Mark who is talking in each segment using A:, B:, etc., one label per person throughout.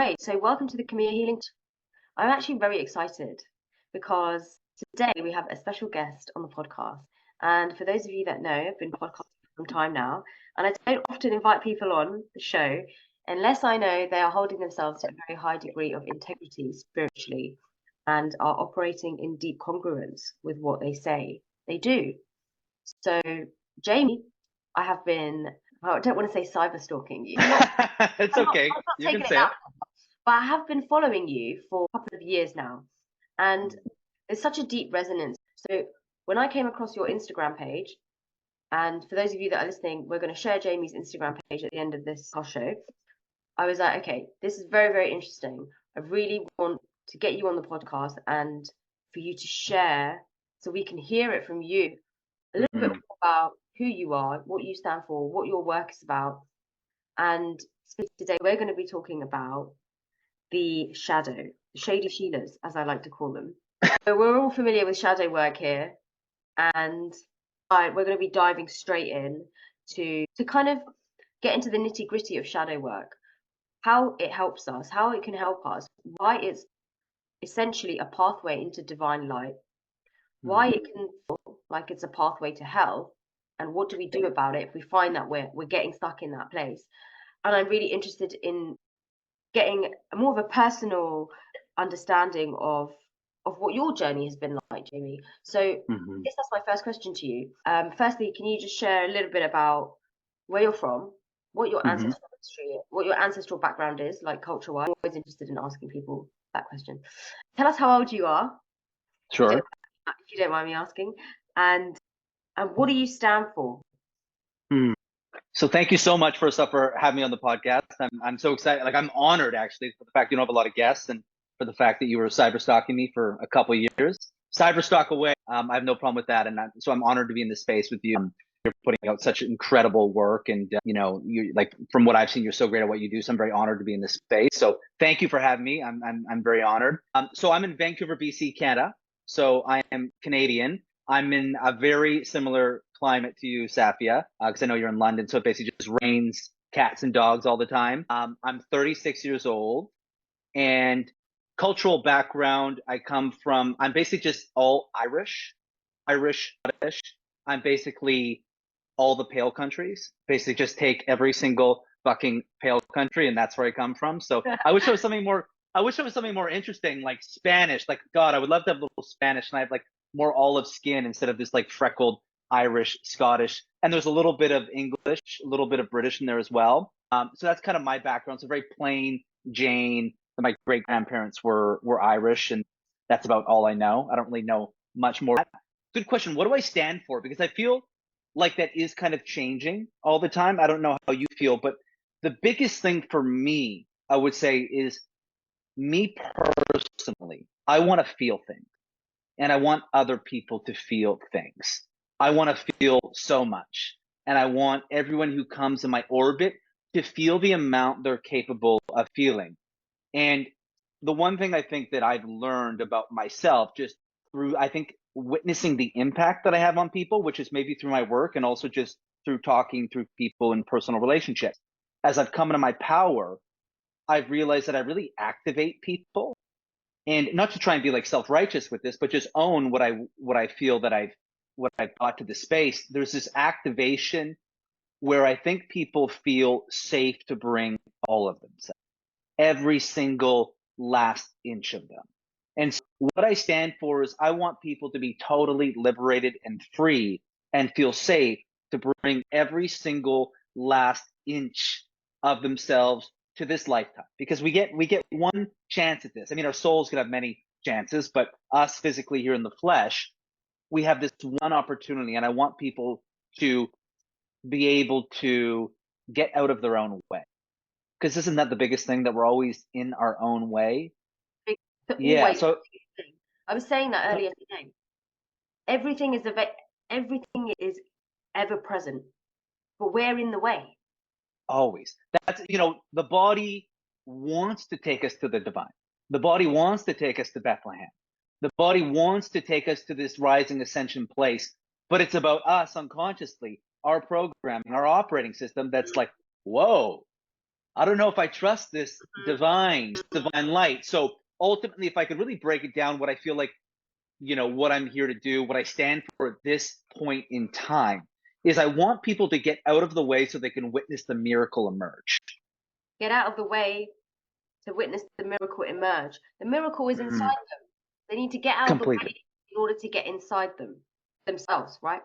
A: Great. So, welcome to the KIMIYA Healing. I'm actually very excited because today we have a special guest on the podcast. And for those of you that know, I've been podcasting for some time now, and I don't often invite people on the show unless I know they are holding themselves to a very high degree of integrity spiritually and are operating in deep congruence with what they say they do. So, Jamie, I have been, well, I don't want to say cyber stalking you.
B: It's
A: I'm not,
B: okay.
A: I'm not
B: You can
A: taking it
B: say
A: that,
B: it.
A: but I have been following you for a couple of years now, and there's such a deep resonance. So when I came across your Instagram page, and for those of you that are listening, we're going to share Jamie's Instagram page at the end of this whole show. I was like, okay, this is very, very interesting. I really want to get you on the podcast and for you to share so we can hear it from you a little bit
B: Mhm.
A: more about who you are, what you stand for, what your work is about. And today we're going to be talking about the shadow, the shady Sheilas, as I like to call them. So we're all familiar with shadow work here, and we're going to be diving straight in to kind of get into the nitty gritty of shadow work, how it helps us, how it can help us, why it's essentially a pathway into divine light, why
B: Mhm.
A: it can feel like it's a pathway to hell, and what do we do about it if we find that we're getting stuck in that place. And I'm really interested in getting more of a personal understanding of what your journey has been like, Jamie. So I
B: Mhm.
A: guess that's my first question to you. Firstly, can you just share a little bit about where you're from, what your
B: Mhm.
A: ancestral history, what your ancestral background is, like culture-wise? I'm always interested in asking people that question. Tell us how old you are,
B: Sure.
A: if you don't mind me asking, and and what do you stand for?
B: Mm. So thank you so much first up for having me on the podcast. I'm so excited. Like I'm honored actually for the fact you don't have a lot of guests and for the fact that you were cyber stalking me for a couple of years. Cyber stalk away. I have no problem with that, and so I'm honored to be in this space with you. You're putting out such incredible work, and you like from what I've seen, you're so great at what you do. So I'm very honored to be in this space. So thank you for having me. I'm very honored. So I'm in Vancouver, BC, Canada. So I am Canadian. I'm in a very similar climate to you, Safia, because I know you're in London. So it basically just rains cats and dogs all the time. I'm 36 years old, and cultural background, I'm basically just all Irish, Scottish. I'm basically all the pale countries. Basically, just take every single fucking pale country, and that's where I come from. So I wish there was something more. I wish there was something more interesting, like Spanish. Like God, I would love to have a little Spanish, and I have like more olive skin instead of this like freckled Irish, Scottish, and there's a little bit of English, a little bit of British in there as well. So that's kind of my background. So very plain Jane. My great grandparents were Irish, and that's about all I know. I don't really know much more. Good question. What do I stand for? Because I feel like that is kind of changing all the time. I don't know how you feel, but the biggest thing for me, I would say, is me personally. I want to feel things, and I want other people to feel things. I want to feel so much, and I want everyone who comes in my orbit to feel the amount they're capable of feeling. And the one thing I think that I've learned about myself just through, I think, witnessing the impact that I have on people, which is maybe through my work and also just through talking through people in personal relationships. As I've come into my power, I've realized that I really activate people, and not to try and be like self-righteous with this, but just own what I feel that I've brought to the space. There's this activation where I think people feel safe to bring all of themselves, every single last inch of them. And so what I stand for is I want people to be totally liberated and free and feel safe to bring every single last inch of themselves to this lifetime, because we get one chance at this. I mean, our souls could have many chances, but us physically here in the flesh, we have this one opportunity, and I want people to be able to get out of their own way, because isn't that the biggest thing, that we're always in our own way? Yeah.
A: Always.
B: So
A: I was saying that earlier today. Everything is everything is ever present, but we're in the way.
B: always, that's, the body wants to take us to the divine. The body wants to take us to Bethlehem. The body wants to take us to this rising ascension place, but it's about us unconsciously, our programming, our operating system that's like, whoa, I don't know if I trust this divine light. So ultimately, if I could really break it down, what I feel like, what I'm here to do, what I stand for at this point in time, is I want people to get out of the way so they can witness the miracle emerge.
A: Get out of the way to witness the miracle emerge. The miracle is inside them. They need to get out of the
B: Completely.
A: way in order to get inside themselves, right?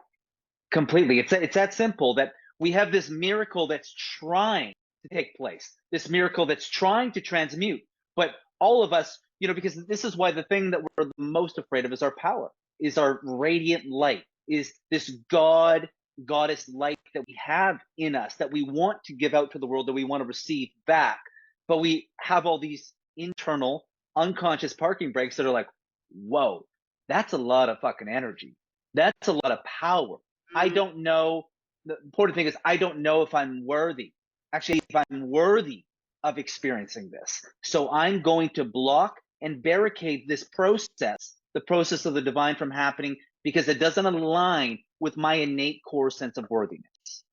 B: Completely. It's that simple, that we have this miracle that's trying to take place, this miracle that's trying to transmute. But all of us, because this is why the thing that we're the most afraid of is our power, is our radiant light, is this goddess light that we have in us, that we want to give out to the world, that we want to receive back. But we have all these internal unconscious parking brakes that are like, whoa, that's a lot of fucking energy. That's a lot of power. I don't know. The important thing is, I don't know if I'm worthy. Actually, if I'm worthy of experiencing this. So I'm going to block and barricade this process, the process of the divine, from happening, because it doesn't align with my innate core sense of worthiness.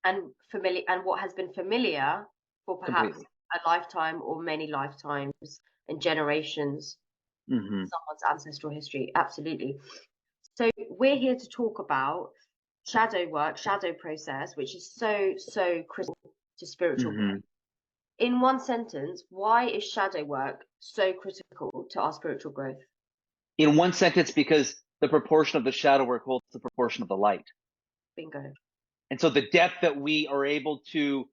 A: And familiar, and what has been familiar for perhaps
B: Completely.
A: a lifetime or many lifetimes and generations, someone's ancestral history. Absolutely. So we're here to talk about shadow work, shadow process, which is so critical to spiritual growth. In one sentence, why is shadow work so critical to our spiritual growth?
B: In one sentence, because the proportion of the shadow work holds the proportion of the light.
A: Bingo.
B: And so the depth that we are able to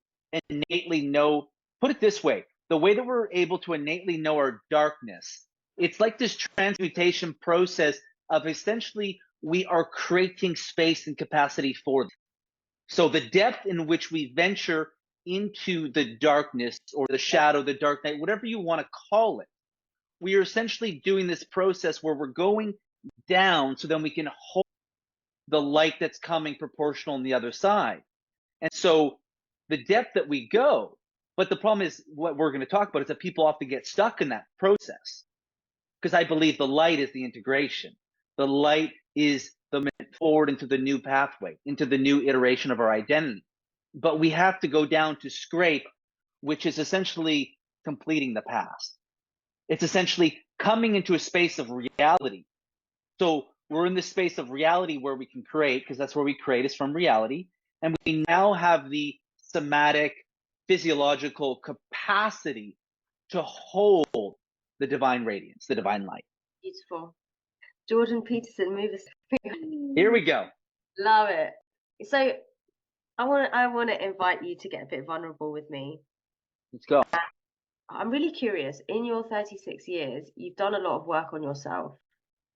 B: innately know, put it this way, the way that we're able to innately know our darkness, it's like this transmutation process of essentially we are creating space and capacity for them. So the depth in which we venture into the darkness or the shadow, the dark night, whatever you want to call it, we are essentially doing this process where we're going down so then we can hold the light that's coming proportional on the other side. And so the depth that we go, but the problem is, what we're going to talk about is that people often get stuck in that process, because I believe the light is the integration. The light is the forward into the new pathway, into the new iteration of our identity. But we have to go down to scrape, which is essentially completing the past. It's essentially coming into a space of reality. So we're in this space of reality where we can create, because that's where we create, is from reality. And we now have the somatic, physiological capacity to hold the divine radiance, the divine light.
A: Beautiful. Jordan Peterson, move us.
B: Here we go.
A: Love it. So I want to invite you to get a bit vulnerable with me.
B: Let's go.
A: I'm really curious. In your 36 years, you've done a lot of work on yourself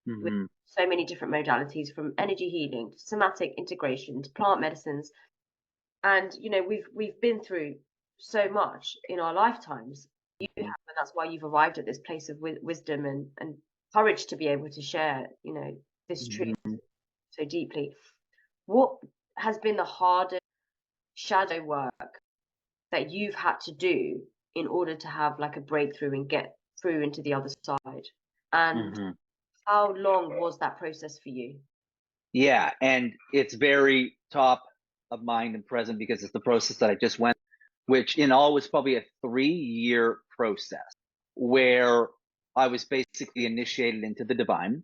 A: with so many different modalities, from energy healing to somatic integration to plant medicines. And we've been through so much in our lifetimes. You have, and that's why you've arrived at this place of wisdom and courage to be able to share, this truth so deeply. What has been the hardest shadow work that you've had to do in order to have like a breakthrough and get through into the other side? And how long was that process for you?
B: Yeah, and it's very top of mind and present because it's the process that I just went, which in all was probably a 3-year process where I was basically initiated into the divine.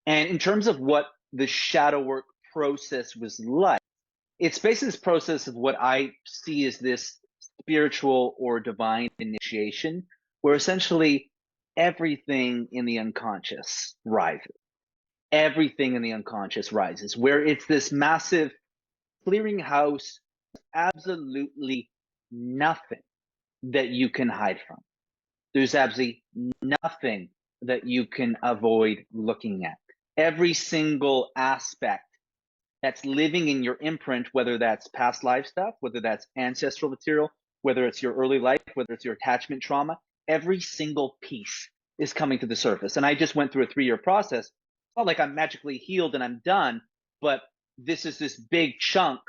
B: And in terms of what the shadow work process was like, it's basically this process of what I see as this spiritual or divine initiation, where essentially everything in the unconscious rises. Everything in the unconscious rises, where it's this massive clearinghouse, absolutely nothing that you can hide from. There's absolutely nothing that you can avoid looking at. Every single aspect that's living in your imprint, whether that's past life stuff, whether that's ancestral material, whether it's your early life, whether it's your attachment trauma, every single piece is coming to the surface. And I just went through a 3-year process. It's not like I'm magically healed and I'm done, but this is this big chunk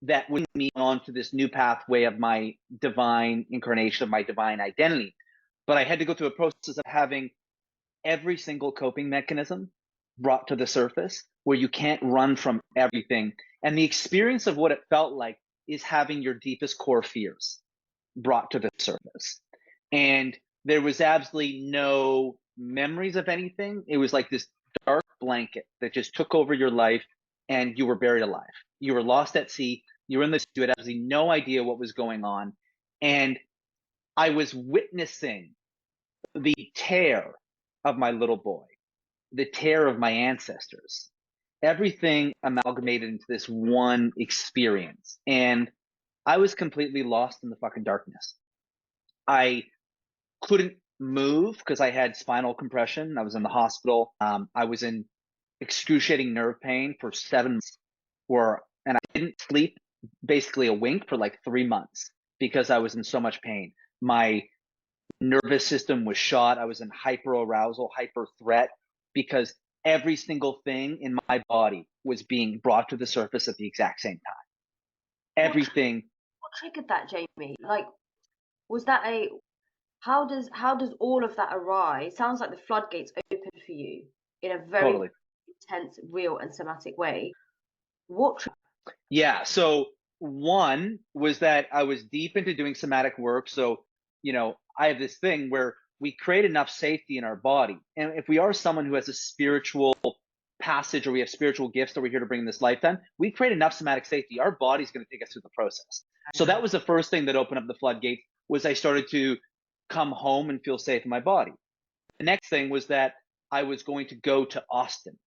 B: that would me onto this new pathway of my divine incarnation, of my divine identity. But I had to go through a process of having every single coping mechanism brought to the surface, where you can't run from everything. And the experience of what it felt like is having your deepest core fears. brought to the surface. And there was absolutely no memories of anything. It was like this dark blanket that just took over your life, and you were buried alive. You were lost at sea. You were in the sea. You had absolutely no idea what was going on. And I was witnessing the tear of my little boy, the tear of my ancestors, everything amalgamated into this one experience. And I was completely lost in the fucking darkness. I couldn't move because I had spinal compression. I was in the hospital. I was in excruciating nerve pain for 7 months, and I didn't sleep basically a wink for like 3 months because I was in so much pain. My nervous system was shot. I was in hyper arousal, hyper threat, because every single thing in my body was being brought to the surface at the exact same time. Everything.
A: What triggered that, Jamie? Like, was that a how does all of that arise? Sounds like the floodgates open for you in a very
B: Totally.
A: intense, real, and somatic way. What?
B: Yeah. So one was that I was deep into doing somatic work. So, I have this thing where we create enough safety in our body. And if we are someone who has a spiritual passage, or we have spiritual gifts that we're here to bring in this lifetime, we create enough somatic safety. Our body's going to take us through the process. So that was the first thing that opened up the floodgates, was I started to come home and feel safe in my body. The next thing was that I was going to go to Austin.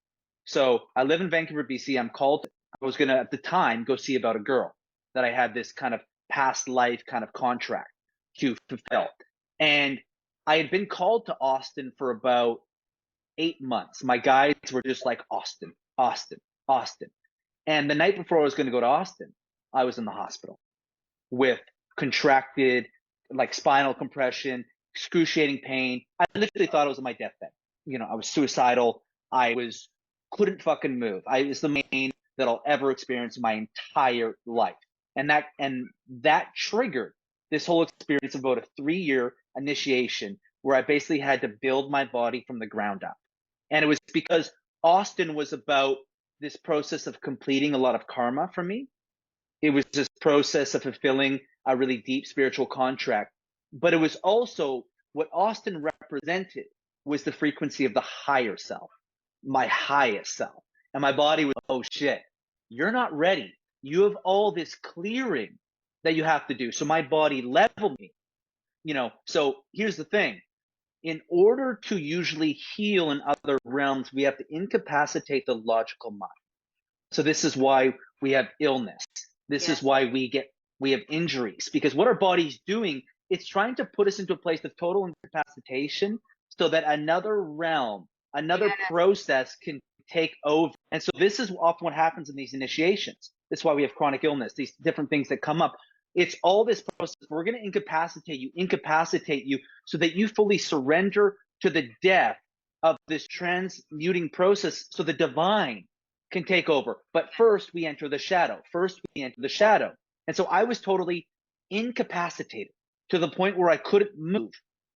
B: So I live in Vancouver, BC. I was going to, at the time, go see about a girl that I had this kind of past life kind of contract to fulfill. And I had been called to Austin for about 8 months. My guides were just like, Austin, Austin, Austin. And the night before I was going to go to Austin, I was in the hospital with contracted, like, spinal compression, excruciating pain. I literally thought I was on my deathbed. I was suicidal. Couldn't fucking move. It's the pain that I'll ever experience in my entire life. And that triggered this whole experience of about a 3-year initiation, where I basically had to build my body from the ground up. And it was because Austin was about this process of completing a lot of karma for me. It was this process of fulfilling a really deep spiritual contract. But it was also, what Austin represented was the frequency of the higher self, my highest self. And my body was, oh shit, you're not ready. You have all this clearing that you have to do. So my body leveled me. So here's the thing. In order to usually heal in other realms, we have to incapacitate the logical mind. So this is why we have illness. This is why we have injuries, because what our body's doing, it's trying to put us into a place of total incapacitation so that another realm, another process can take over. And so this is often what happens in these initiations. That's why we have chronic illness, these different things that come up. It's all this process. We're going to incapacitate you so that you fully surrender to the death of this transmuting process, so the divine can take over. But first we enter the shadow. And so I was totally incapacitated to the point where I couldn't move,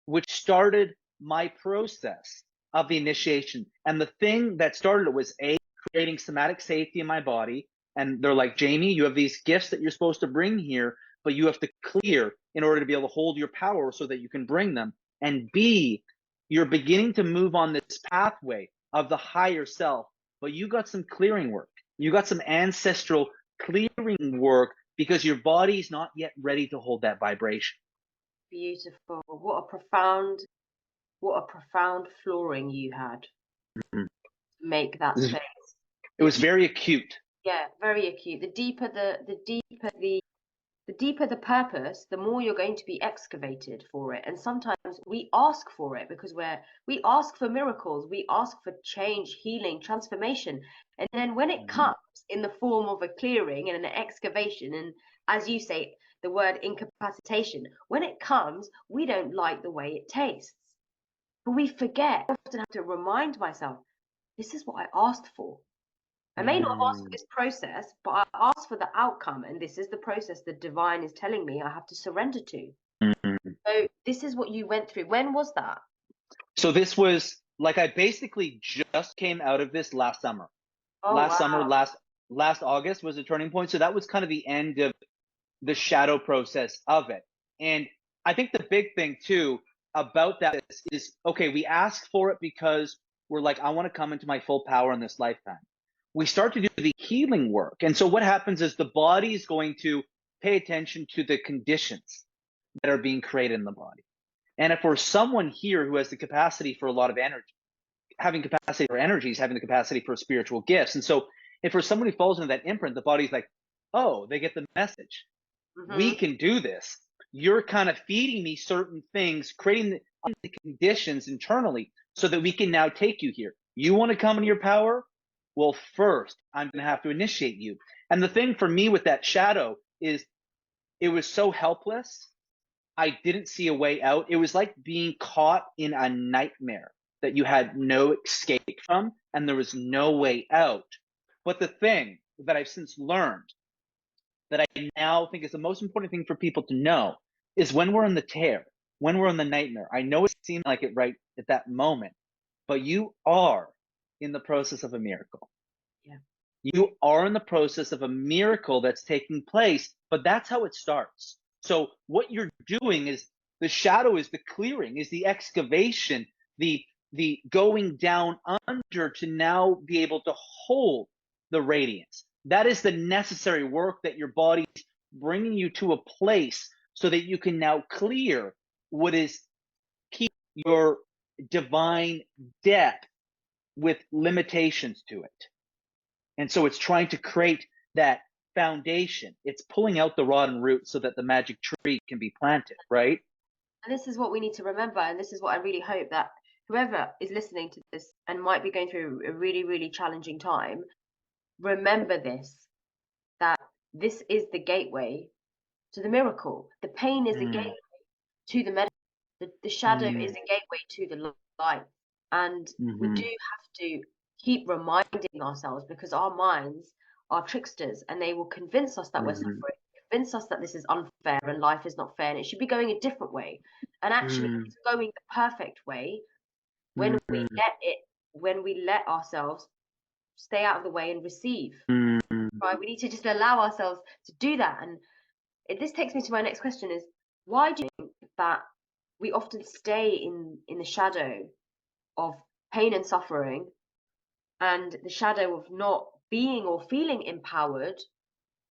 B: which started my process of the initiation. And the thing that started it was creating somatic safety in my body. And they're like, Jamie, you have these gifts that you're supposed to bring here, but you have to clear in order to be able to hold your power so that you can bring them. And B, you're beginning to move on this pathway of the higher self, but you got some clearing work. You got some ancestral clearing work, because your body's not yet ready to hold that vibration.
A: Beautiful. What a profound flooring you had to make that space.
B: It was very acute.
A: Yeah, very acute. The deeper the purpose, the more you're going to be excavated for it. And sometimes we ask for it because we ask for miracles, we ask for change, healing, transformation. And then when it comes in the form of a clearing and an excavation, and as you say, the word incapacitation, when it comes, we don't like the way it tastes. But we forget. I often have to remind myself, this is what I asked for. I may not have asked for this process, but I asked for the outcome, and this is the process the divine is telling me I have to surrender to. So this is what you went through. When was that?
B: So this was like, I basically just came out of this last summer. Last August was a turning point. So that was kind of the end of the shadow process of it. And I think the big thing too about that is okay, we ask for it because we're like, I want to come into my full power in this lifetime. We start to do the healing work. And so what happens is the body is going to pay attention to the conditions that are being created in the body. And if we're someone here who has the capacity for a lot of energy, having capacity for energies, having the capacity for spiritual gifts. And so if for somebody who falls into that imprint, the body's like, oh, they get the message. We can do this. You're kind of feeding me certain things, creating the conditions internally so that we can now take you here. You want to come into your power? Well, first, I'm going to have to initiate you. And the thing for me with that shadow is it was so helpless. I didn't see a way out. It was like being caught in a nightmare that you had no escape from and there was no way out. But the thing that I've since learned that I now think is the most important thing for people to know is when we're in the tear, when we're in the nightmare. I know it seemed like it right at that moment, but you are in the process of a miracle.
A: Yeah.
B: You are in the process of a miracle that's taking place, but that's how it starts. So what you're doing is the shadow is the clearing, is the excavation, the going down under to now be able to hold the radiance. That is the necessary work that your body's bringing you to a place so that you can now clear what is keep your divine depth with limitations to it. And so it's trying to create that foundation. It's pulling out the rotten root so that the magic tree can be planted, right?
A: And this is what we need to remember, and this is what I really hope that whoever is listening to this and might be going through a really, really challenging time, remember this, that this is the gateway to the miracle. The pain is a gateway to the medicine. The shadow is a gateway to the light. And we do have to keep reminding ourselves, because our minds are tricksters and they will convince us that we're suffering, convince us that this is unfair and life is not fair and it should be going a different way. And actually, it's going the perfect way when we let ourselves stay out of the way and receive. Right? We need to just allow ourselves to do that. And this takes me to my next question: is why do you think that we often stay in the shadow of pain and suffering, and the shadow of not being or feeling empowered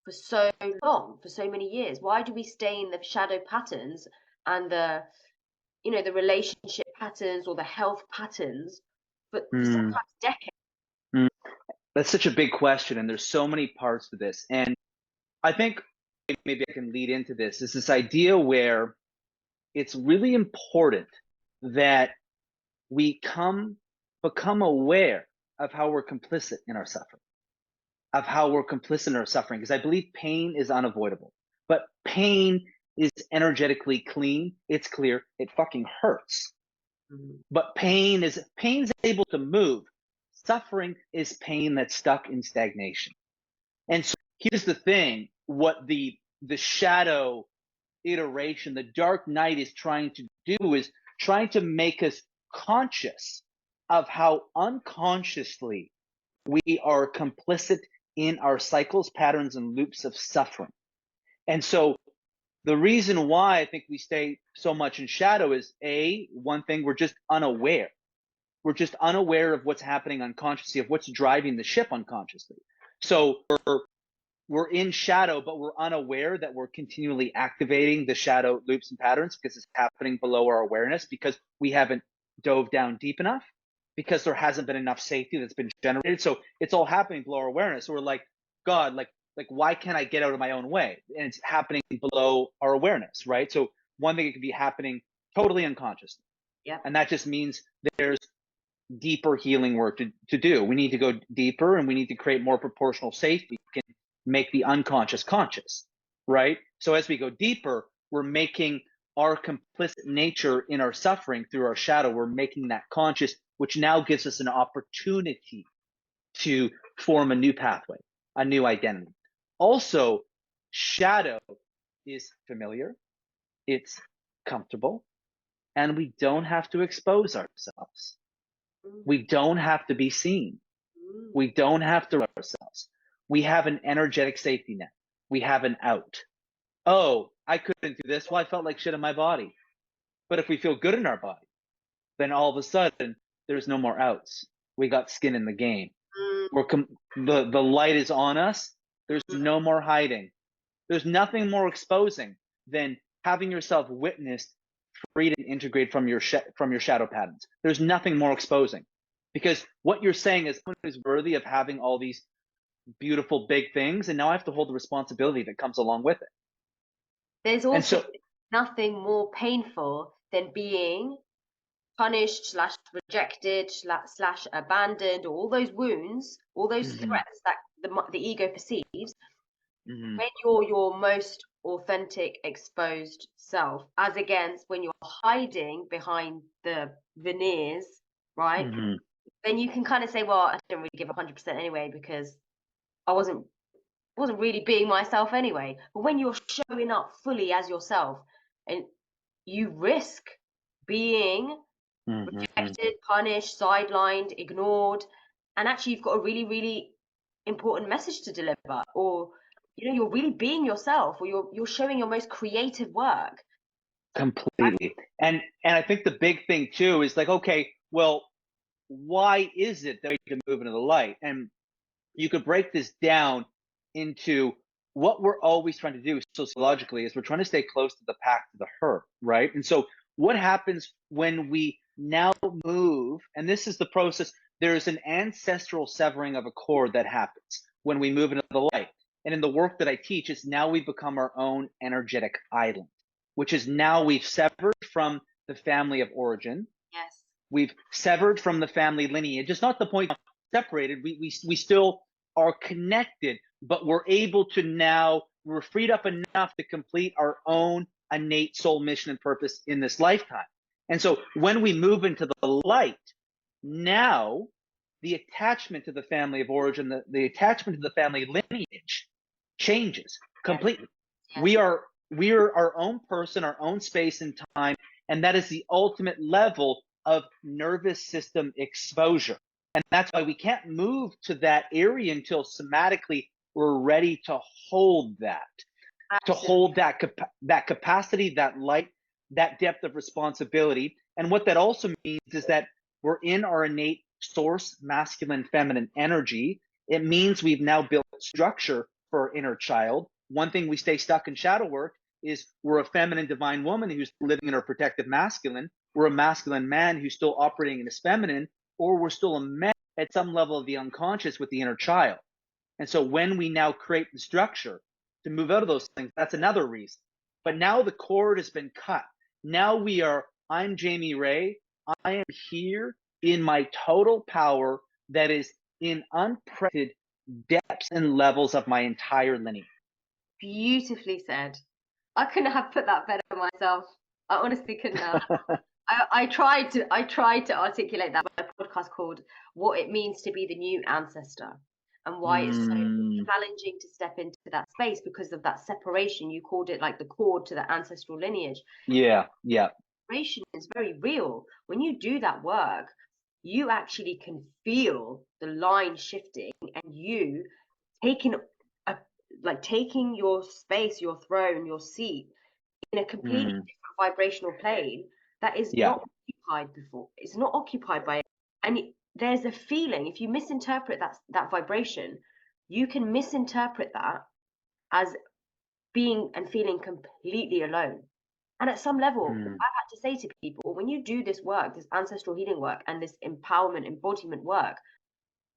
A: for so long, for so many years? Why do we stay in the shadow patterns and the relationship patterns or the health patterns for sometimes decades?
B: That's such a big question, and there's so many parts to this. And I think maybe I can lead into this. Is this idea where it's really important that we become aware of how we're complicit in our suffering, because I believe pain is unavoidable, but pain is energetically clean. It's clear. It fucking hurts. But pain's able to move. Suffering is pain that's stuck in stagnation. And so here's the thing, what the shadow iteration, the dark night is trying to do is trying to make us conscious of how unconsciously we are complicit in our cycles, patterns, and loops of suffering. And so the reason why I think we stay so much in shadow is one thing, we're just unaware. We're just unaware of what's happening unconsciously, of what's driving the ship unconsciously. So we're in shadow, but we're unaware that we're continually activating the shadow loops and patterns because it's happening below our awareness, because we haven't dove down deep enough, because there hasn't been enough safety that's been generated. So it's all happening below our awareness. So we're like, God, like why can't I get out of my own way? And it's happening below our awareness, right? So one thing, it could be happening totally unconsciously.
A: Yeah.
B: And that just means there's deeper healing work to do. We need to go deeper, and we need to create more proportional safety. We can make the unconscious conscious, right? So as we go deeper, we're making our complicit nature in our suffering through our shadow, we're making that conscious, which now gives us an opportunity to form a new pathway, a new identity. Also, shadow is familiar, it's comfortable, and we don't have to expose ourselves. We don't have to be seen. We don't have to ourselves. We have an energetic safety net. We have an out. Oh, I couldn't do this. Well, I felt like shit in my body. But if we feel good in our body, then all of a sudden there's no more outs. We got skin in the game. The light is on us. There's no more hiding. There's nothing more exposing than having yourself witnessed, freed, and integrate from your shadow patterns. There's nothing more exposing, because what you're saying is someone who's worthy of having all these beautiful big things, and now I have to hold the responsibility that comes along with it.
A: There's also nothing more painful than being punished / rejected / abandoned, all those wounds, all those threats that the ego perceives. When you're your most authentic, exposed self, as against when you're hiding behind the veneers, right? Then you can kind of say, well, I didn't really give 100% anyway, because I wasn't really being myself anyway. But when you're showing up fully as yourself, and you risk being rejected, punished, sidelined, ignored, and actually you've got a really, really important message to deliver, or you're really being yourself, or you're showing your most creative work.
B: Completely. And I think the big thing too is like, okay, well, why is it that we can move into the light? And you could break this down into what we're always trying to do sociologically is we're trying to stay close to the pack, to the herd, right? And so what happens when we now move, and this is the process, there's an ancestral severing of a cord that happens when we move into the light. And in the work that I teach, it's now we become our own energetic island, which is now we've severed from the family of origin.
A: Yes.
B: We've severed from the family lineage. It's not the point of separated. We still are connected, but we're able to now, we're freed up enough to complete our own innate soul mission and purpose in this lifetime. And so when we move into the light, now the attachment to the family of origin, the attachment to the family lineage changes completely. Yes. We are our own person, our own space and time, and that is the ultimate level of nervous system exposure. And that's why we can't move to that area until somatically we're ready to hold that. Absolutely. To hold that capacity, that light, that depth of responsibility. And what that also means is that we're in our innate source, masculine, feminine energy. It means we've now built structure for our inner child. One thing we stay stuck in shadow work is we're a feminine divine woman who's living in her protective masculine. We're a masculine man who's still operating in his feminine, or we're still a man at some level of the unconscious with the inner child. And so when we now create the structure to move out of those things, that's another reason. But now the cord has been cut. Now I'm Jamie Ray. I am here in my total power that is in unprecedented depths and levels of my entire lineage.
A: Beautifully said. I couldn't have put that better myself. I honestly couldn't have. I tried to articulate that in my podcast called What It Means to Be the New Ancestor, and why it's so challenging to step into that space because of that separation. You called it like the cord to the ancestral lineage.
B: Yeah.
A: Separation is very real. When you do that work, you actually can feel the line shifting, and you taking your space, your throne, your seat in a completely different vibrational plane that is not occupied before. It's not occupied by it. And there's a feeling, if you misinterpret that vibration, you can misinterpret that as being and feeling completely alone. And at some level, I had to say to people, when you do this work, this ancestral healing work and this empowerment, embodiment work,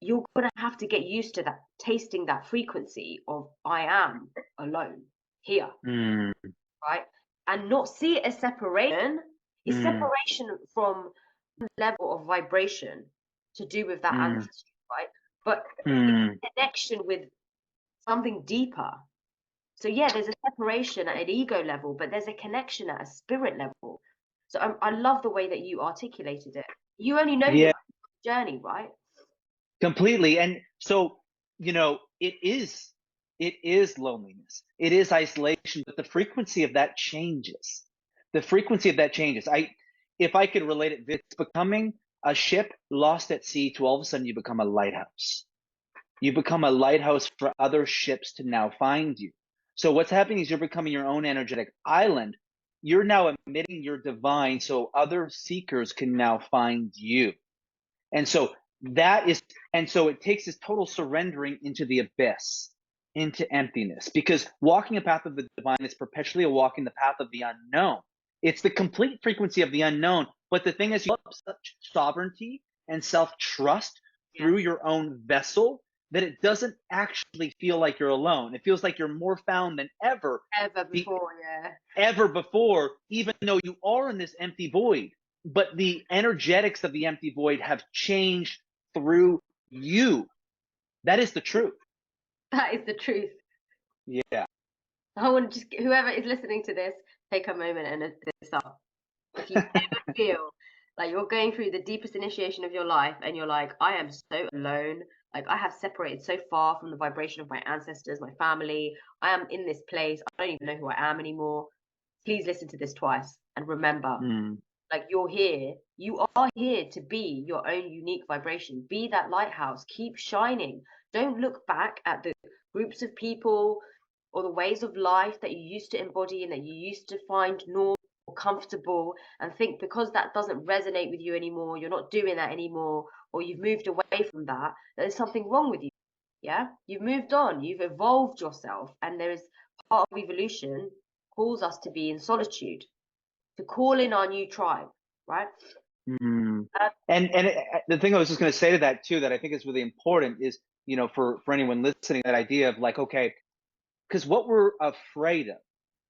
A: you're going to have to get used to that, tasting that frequency of I am alone here, right? And not see it as separation. It's separation from the level of vibration to do with that ancestry, right? But connection with something deeper. So yeah, there's a separation at an ego level, but there's a connection at a spirit level. So I love the way that you articulated it. You only know your journey, right?
B: Completely. And so, it is loneliness. It is isolation, but the frequency of that changes. If I could relate it, it's becoming a ship lost at sea to all of a sudden you become a lighthouse. You become a lighthouse for other ships to now find you. So what's happening is you're becoming your own energetic island. You're now emitting your divine so other seekers can now find you. And so that is, and so it takes this total surrendering into the abyss, into emptiness, because walking a path of the divine is perpetually a walking the path of the unknown. It's the complete frequency of the unknown. But the thing is, you have such sovereignty and self trust through your own vessel that it doesn't actually feel like you're alone. It feels like you're more found than ever,
A: Ever before, yeah.
B: ever before, even though you are in this empty void. But the energetics of the empty void have changed through you. That is the truth.
A: That is the truth.
B: Yeah.
A: I want to just, whoever is listening to this, take a moment and look this up. If you ever feel like you're going through the deepest initiation of your life and you're like, I am so alone, like I have separated so far from the vibration of my ancestors, my family, I am in this place, I don't even know who I am anymore. Please listen to this twice and remember, like you're here, you are here to be your own unique vibration. Be that lighthouse, keep shining. Don't look back at the groups of people or the ways of life that you used to embody and that you used to find normal or comfortable and think because that doesn't resonate with you anymore, you're not doing that anymore, or you've moved away from that, there's something wrong with you. Yeah, you've moved on, you've evolved yourself, and there is part of evolution calls us to be in solitude, to call in our new tribe, right?
B: And the thing I was just going to say to that too, that I think is really important is, for anyone listening, that idea of like, okay, because what we're afraid of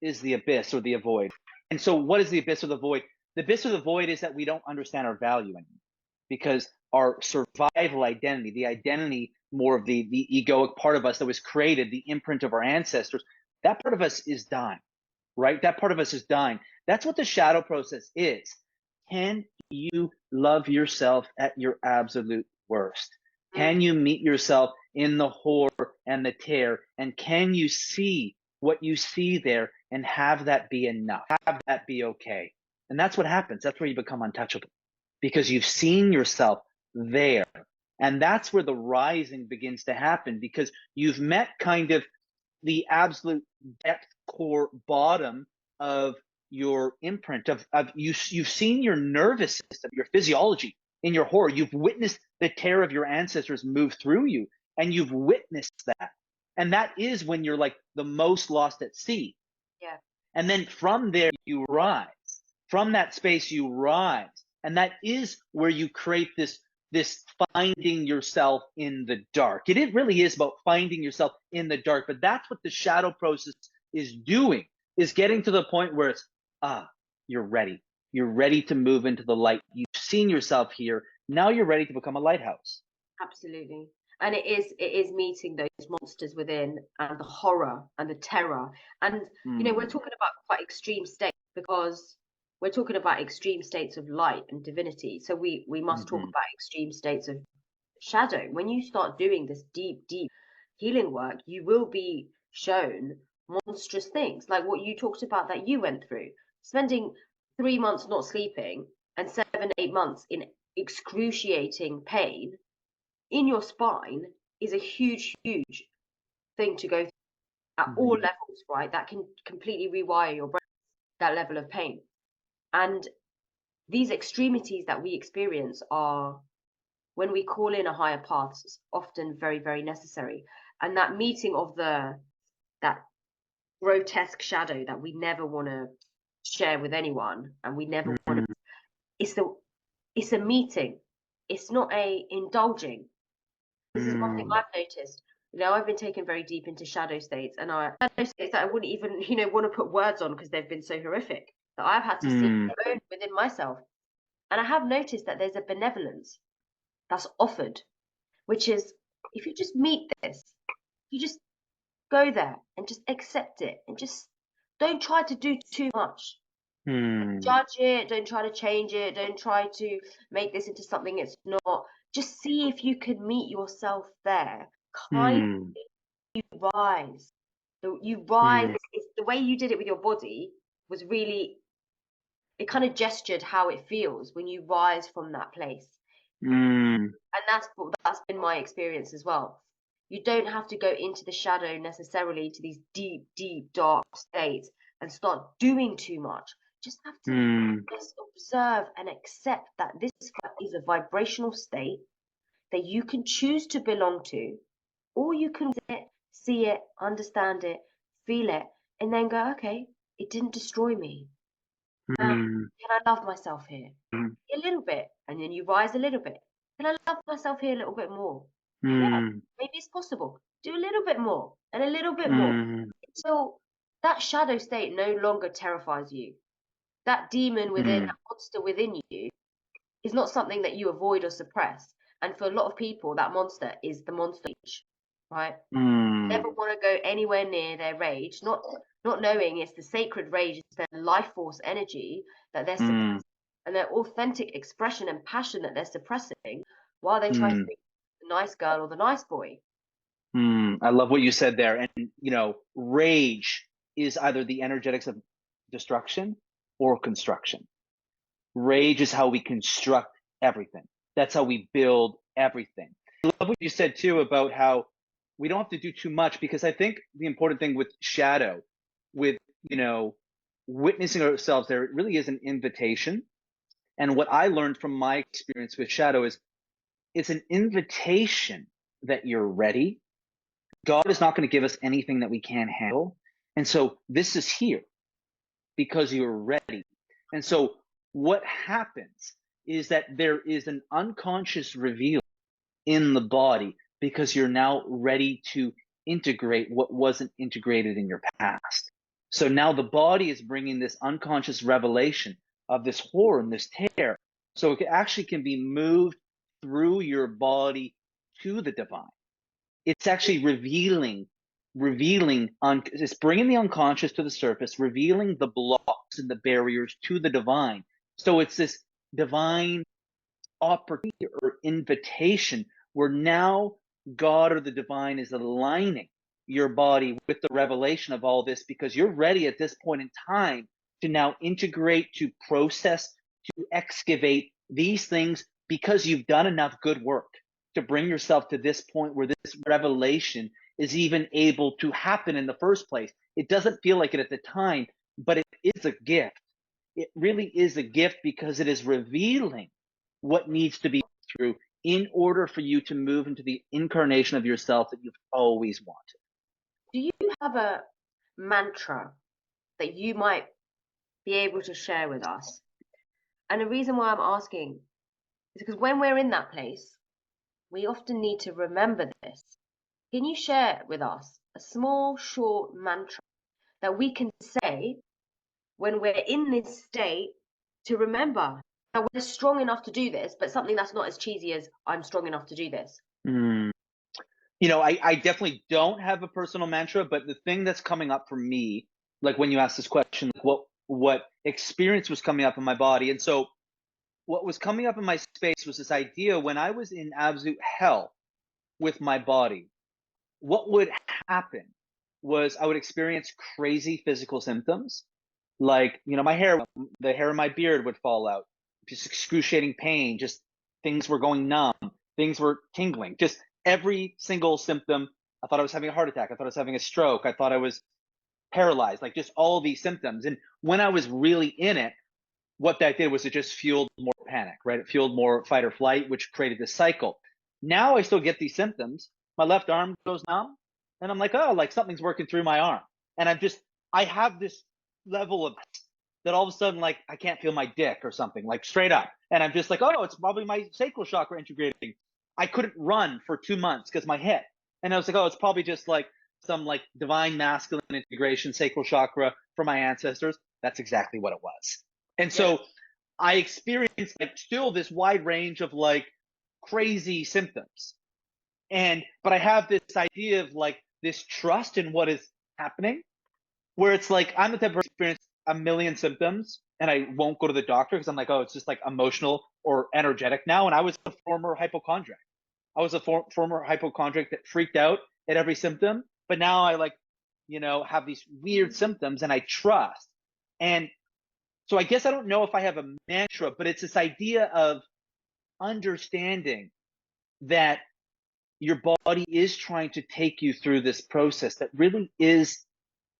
B: is the abyss or the void. And so what is the abyss or the void? The abyss or the void is that we don't understand our value anymore, because our survival identity, the identity more of the egoic part of us that was created, the imprint of our ancestors, that part of us is dying, right? That part of us is dying. That's what the shadow process is. Can you love yourself at your absolute worst? Can you meet yourself in the horror and the tear? And can you see what you see there and have that be enough? Have that be okay? And that's what happens. That's where you become untouchable, because you've seen yourself there. And that's where the rising begins to happen, because you've met kind of the absolute depth core bottom of your imprint of you've seen your nervous system, your physiology in your horror. You've witnessed the terror of your ancestors move through you, and you've witnessed that. And that is when you're like the most lost at sea.
A: Yeah.
B: And then from there you rise. From that space you rise. And that is where you create this finding yourself in the dark. It really is about finding yourself in the dark, but that's what the shadow process is doing, is getting to the point where it's, you're ready. You're ready to move into the light. You've seen yourself here. Now you're ready to become a lighthouse.
A: Absolutely. And it is meeting those monsters within and the horror and the terror. And we're talking about quite extreme states, because we're talking about extreme states of light and divinity. So we must talk about extreme states of shadow. When you start doing this deep healing work, you will be shown monstrous things like what you talked about that you went through, spending 3 months not sleeping and 7-8 months in excruciating pain in your spine is a huge thing to go through at all levels, right? That can completely rewire your brain, that level of pain. And these extremities that we experience are, when we call in a higher path, often very, very necessary. And that meeting of that grotesque shadow that we never want to share with anyone, and we never want to, it's a meeting. It's not a indulging. This is one thing I've noticed. I've been taken very deep into shadow states, and shadow states that I wouldn't even, want to put words on, because they've been so horrific that I've had to see alone within myself. And I have noticed that there's a benevolence that's offered, which is, if you just meet this, you just go there and just accept it, and just don't try to do too much. Don't judge it, don't try to change it, don't try to make this into something it's not. Just see if you can meet yourself there. Kindly, you rise. You rise. It's the way you did it with your body was really, it kind of gestured how it feels when you rise from that place. And that's been my experience as well. You don't have to go into the shadow necessarily to these deep, deep, dark states and start doing too much. Just have to just observe and accept that this is a vibrational state that you can choose to belong to, or you can see it, understand it, feel it, and then go, okay, it didn't destroy me. Can I love myself here? A little bit, and then you rise a little bit. Can I love myself here a little bit more? Yeah, maybe it's possible. Do a little bit more and a little bit more until that shadow state no longer terrifies you. That demon within, that monster within you, is not something that you avoid or suppress. And for a lot of people, that monster is the monster rage, right? Never want to go anywhere near their rage, not knowing it's the sacred rage, it's their life force energy that they're suppressing, and their authentic expression and passion that they're suppressing while they try to be the nice girl or the nice boy.
B: I love what you said there. And, you know, rage is either the energetics of destruction or construction. Rage is how we construct everything. That's how we build everything. I love what you said too about how we don't have to do too much, because I think the important thing with shadow, with, you know, witnessing ourselves, there really is an invitation. And what I learned from my experience with shadow is it's an invitation that you're ready. God is not going to give us anything that we can't handle. And so this is here because you're ready. And so what happens is that there is an unconscious reveal in the body because you're now ready to integrate what wasn't integrated in your past. So now the body is bringing this unconscious revelation of this horror and this tear. So it actually can be moved through your body to the divine. It's actually revealing, it's bringing the unconscious to the surface, revealing the blocks and the barriers to the divine. So it's this divine opportunity or invitation where now God or the divine is aligning your body with the revelation of all this, because you're ready at this point in time to now integrate, to process, to excavate these things, because you've done enough good work to bring yourself to this point where this revelation is even able to happen in the first place. It doesn't feel like it at the time, but it is a gift. It really is a gift because it is revealing what needs to be through in order for you to move into the incarnation of yourself that you've always wanted.
A: Do you have a mantra that you might be able to share with us? And the reason why I'm asking is because when we're in that place, we often need to remember this. Can you share with us a small, short mantra that we can say when we're in this state to remember that we're strong enough to do this, but something that's not as cheesy as I'm strong enough to do this?
B: You know, I definitely don't have a personal mantra, but the thing that's coming up for me, like when you asked this question, like what experience was coming up in my body. And so what was coming up in my space was this idea when I was in absolute hell with my body, what would happen was I would experience crazy physical symptoms. Like, you know, the hair in my beard would fall out, just excruciating pain, just things were going numb, things were tingling, just every single symptom. I thought I was having a heart attack. I thought I was having a stroke. I thought I was paralyzed, like just all these symptoms. And when I was really in it, what that did was it just fueled more panic, right? It fueled more fight or flight, which created this cycle. Now I still get these symptoms. My left arm goes numb, and I'm like, oh, like something's working through my arm. And I have this level of that all of a sudden, like I can't feel my dick or something, like straight up. And I'm just like, oh, it's probably my sacral chakra integrating. I couldn't run for 2 months because my hip. And I was like, oh, it's probably just like some like divine masculine integration, sacral chakra from my ancestors. That's exactly what it was. And so I experienced like still this wide range of like crazy symptoms. But I have this idea of like this trust in what is happening, where it's like I'm the type of person who experience a million symptoms and I won't go to the doctor because I'm like, oh, it's just like emotional or energetic now. And I was a former hypochondriac. I was a former hypochondriac that freaked out at every symptom, but now I like, you know, have these weird symptoms and I trust. And so I guess I don't know if I have a mantra, but it's this idea of understanding that your body is trying to take you through this process that really is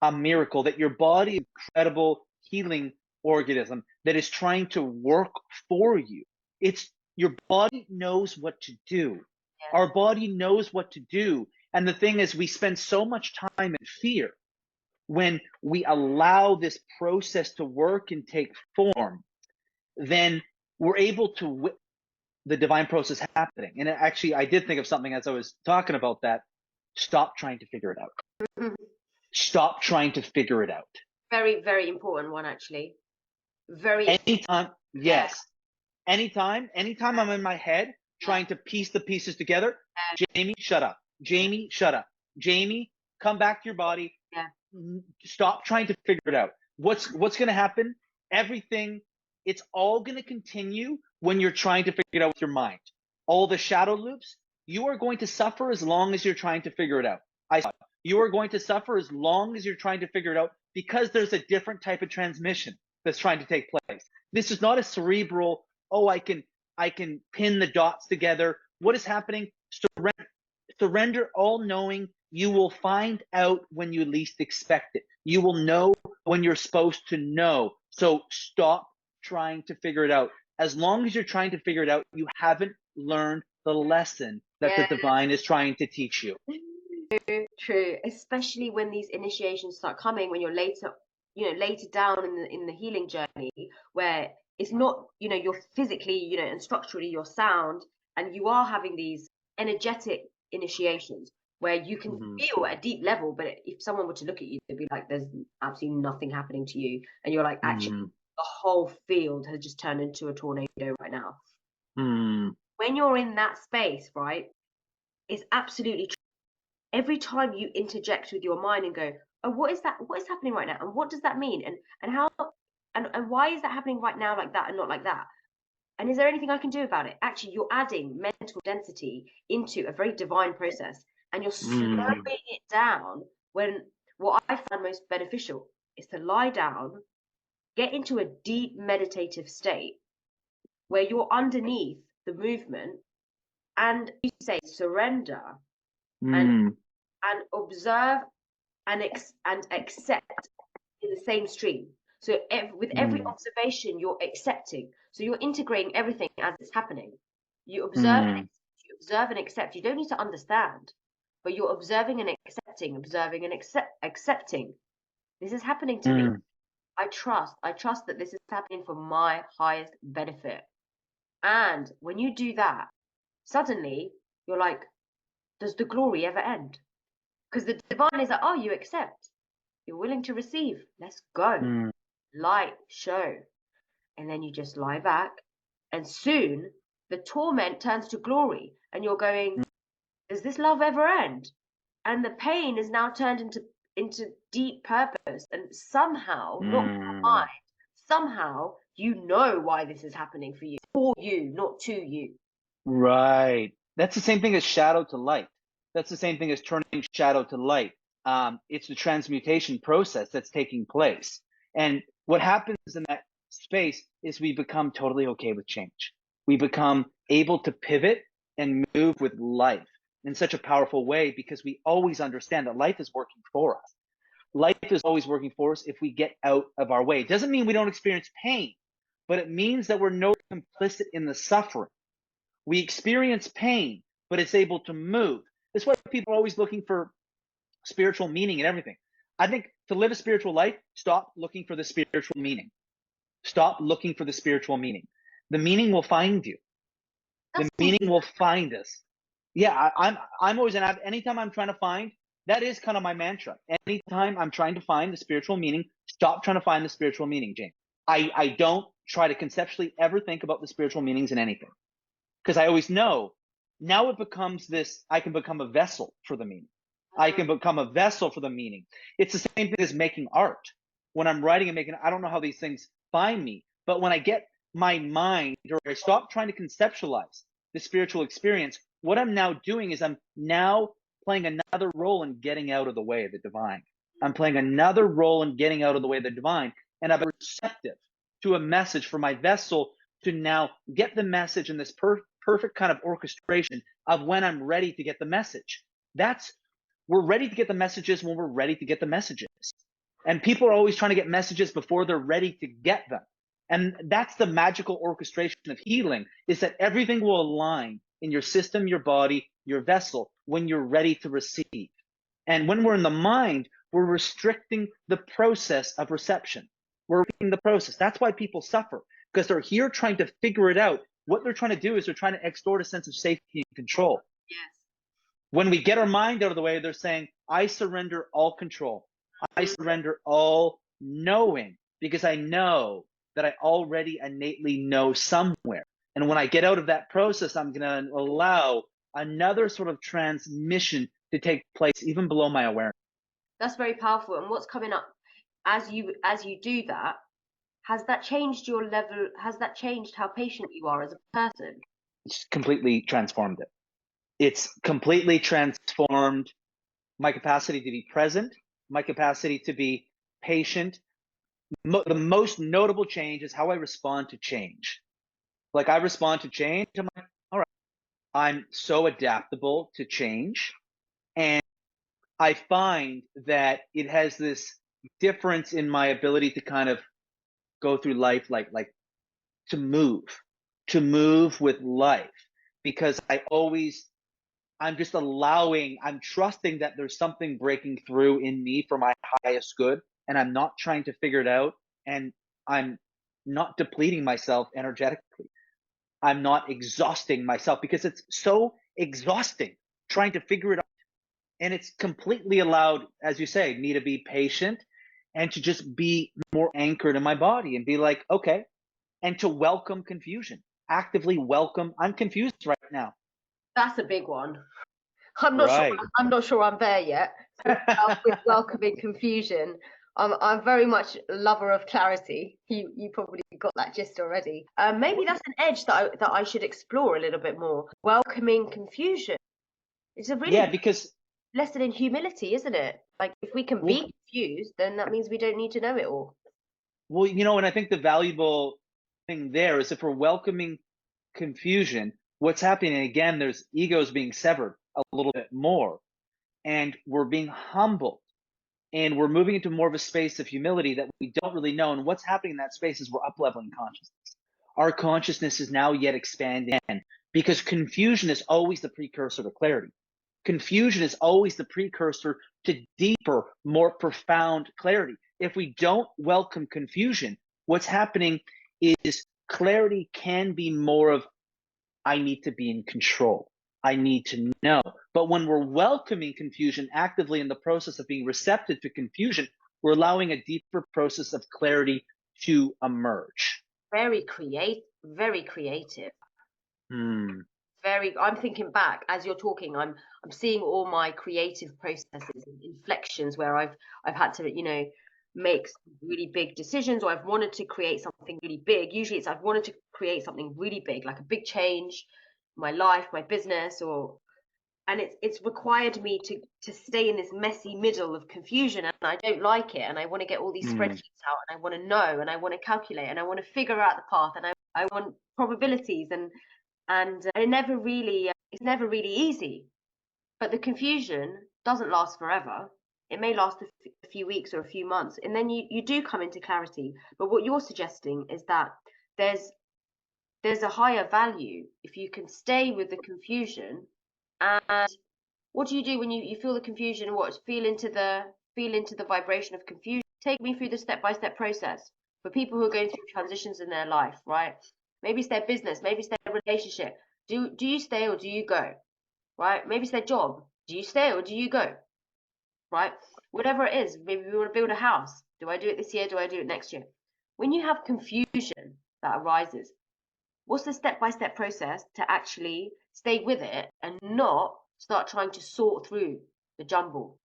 B: a miracle, that your body is an incredible healing organism that is trying to work for you. It's your body knows what to do.
A: Yeah.
B: Our body knows what to do. And the thing is, we spend so much time in fear. When we allow this process to work and take form, then we're able to the divine process happening. And actually, I did think of something as I was talking about that. Stop trying to figure it out.
A: Mhm.
B: Stop trying to figure it out.
A: Very, very important one, actually. Very,
B: Anytime,
A: yeah,
B: yes. Anytime I'm in my head trying to piece the pieces together, Jamie, shut up. Jamie, shut up. Jamie, come back to your body.
A: yeah,
B: Stop trying to figure it out. What's going to happen? Everything, it's all going to continue when you're trying to figure it out with your mind. All the shadow loops, you are going to suffer as long as you're trying to figure it out. You are going to suffer as long as you're trying to figure it out, because there's a different type of transmission that's trying to take place. This is not a cerebral, oh, I can pin the dots together. What is happening? Surrender all knowing. You will find out when you least expect it. You will know when you're supposed to know. So stop trying to figure it out. As long as you're trying to figure it out, you haven't learned the lesson that the
A: yeah.
B: divine is trying to teach you.
A: True, true. Especially when these initiations start coming, when you're later, later down in the healing journey, where it's not, you're physically, and structurally you're sound, and you are having these energetic initiations where you can feel at a deep level, but if someone were to look at you, they'd be like, there's absolutely nothing happening to you, and you're like, actually, the whole field has just turned into a tornado right now. When you're in that space, right, it's absolutely true. Every time you interject with your mind and go, oh, what is that? What is happening right now? And what does that mean? And how and why is that happening right now like that and not like that? And is there anything I can do about it? Actually, you're adding mental density into a very divine process, and you're slowing it down. When what I find most beneficial is to lie down, get into a deep meditative state where you're underneath the movement, and you say surrender and observe and accept in the same stream. So with every observation, you're accepting. So you're integrating everything as it's happening. You observe and accept. You don't need to understand, but you're observing and accepting, accepting. This is happening to me. I trust that this is happening for my highest benefit. And when you do that, suddenly you're like, does the glory ever end? Because the divine is like, oh, you accept. You're willing to receive. Let's go. Light, show. And then you just lie back. And soon the torment turns to glory. And you're going, does this love ever end? And the pain is now turned into deep purpose. And somehow, not with your mind, somehow you know why this is happening for you, not to you.
B: Right. That's the same thing as shadow to light. That's the same thing as turning shadow to light. It's the transmutation process that's taking place. And what happens in that space is we become totally okay with change. We become able to pivot and move with life in such a powerful way, because we always understand that life is working for us. Life is always working for us if we get out of our way. It doesn't mean we don't experience pain, but it means that we're no complicit in the suffering. We experience pain, but it's able to move. That's why people are always looking for spiritual meaning and everything. I think to live a spiritual life, stop looking for the spiritual meaning. Stop looking for the spiritual meaning. The meaning will find you. The meaning will find us. Yeah, I'm always anytime I'm trying to find, that is kind of my mantra. Anytime I'm trying to find the spiritual meaning, stop trying to find the spiritual meaning, James. I don't try to conceptually ever think about the spiritual meanings in anything, because I always know now it becomes this, I can become a vessel for the meaning. I can become a vessel for the meaning. It's the same thing as making art. When I'm writing and making, I don't know how these things find me, but when I get my mind, or I stop trying to conceptualize the spiritual experience, what I'm now doing is I'm now playing another role in getting out of the way of the divine. I'm playing another role in getting out of the way of the divine, and I'm receptive to a message for my vessel to now get the message in this perfect kind of orchestration of when I'm ready to get the message. We're ready to get the messages when we're ready to get the messages. And people are always trying to get messages before they're ready to get them. And that's the magical orchestration of healing, is that everything will align in your system, your body, your vessel when you're ready to receive. And when we're in the mind, we're restricting the process of reception. We're restricting the process. That's why people suffer, because they're here trying to figure it out. What they're trying to do is they're trying to extort a sense of safety and control.
A: Yes.
B: When we get our mind out of the way, they're saying, I surrender all control. I surrender all knowing, because I know that I already innately know somewhere. And when I get out of that process, I'm going to allow another sort of transmission to take place even below my awareness.
A: That's very powerful. And what's coming up as you do that, has that changed your level? Has that changed how patient you are as a person?
B: It's completely transformed it. It's completely transformed my capacity to be present, my capacity to be patient. The most notable change is how I respond to change. Like, I respond to change, I'm like, all right, I'm so adaptable to change. And I find that it has this difference in my ability to kind of go through life, like to move with life, because I'm just I'm trusting that there's something breaking through in me for my highest good, and I'm not trying to figure it out, and I'm not depleting myself energetically. I'm not exhausting myself, because it's so exhausting trying to figure it out. And it's completely allowed, as you say, me to be patient and to just be more anchored in my body and be like, okay, and to welcome confusion, actively welcome. I'm confused right now.
A: That's a big one.
B: Right.
A: I'm not sure I'm there yet. With welcoming confusion, I'm very much a lover of clarity. You probably got that gist already. Maybe that's an edge that I should explore a little bit more. Welcoming confusion. It's a really
B: because
A: lesson in humility, isn't it? Like, if we can be confused, then that means we don't need to know it all.
B: Well, and I think the valuable thing there is, if we're welcoming confusion, what's happening, again, there's egos being severed a little bit more, and we're being humbled, and we're moving into more of a space of humility that we don't really know. And what's happening in that space is we're up-leveling consciousness. Our consciousness is now yet expanding, because confusion is always the precursor to clarity. Confusion is always the precursor to deeper, more profound clarity. If we don't welcome confusion, what's happening is clarity can be more of, I need to be in control. I need to know. But when we're welcoming confusion, actively in the process of being receptive to confusion, we're allowing a deeper process of clarity to emerge.
A: Very creative. I'm thinking back as you're talking. I'm seeing all my creative processes and inflections where I've had to, make really big decisions, or I've wanted to create something really big. Usually it's I've wanted to create something really big, like a big change, my life, my business, and it's required me to stay in this messy middle of confusion, and I don't like it, and I want to get all these spreadsheets out, and I want to know, and I want to calculate, and I want to figure out the path, and I want probabilities, and it never really it's never really easy. But the confusion doesn't last forever. It may last a few weeks or a few months, and then you do come into clarity. But what you're suggesting is that there's a higher value if you can stay with the confusion. And what do you do when you feel the confusion? What, feel into the vibration of confusion? Take me through the step-by-step process for people who are going through transitions in their life, right? Maybe it's their business, maybe it's their relationship. Do you stay or do you go? Right? Maybe it's their job. Do you stay or do you go? Right? Whatever it is, maybe we want to build a house. Do I do it this year? Do I do it next year? When you have confusion that arises, what's the step-by-step process to actually stay with it and not start trying to sort through the jumble?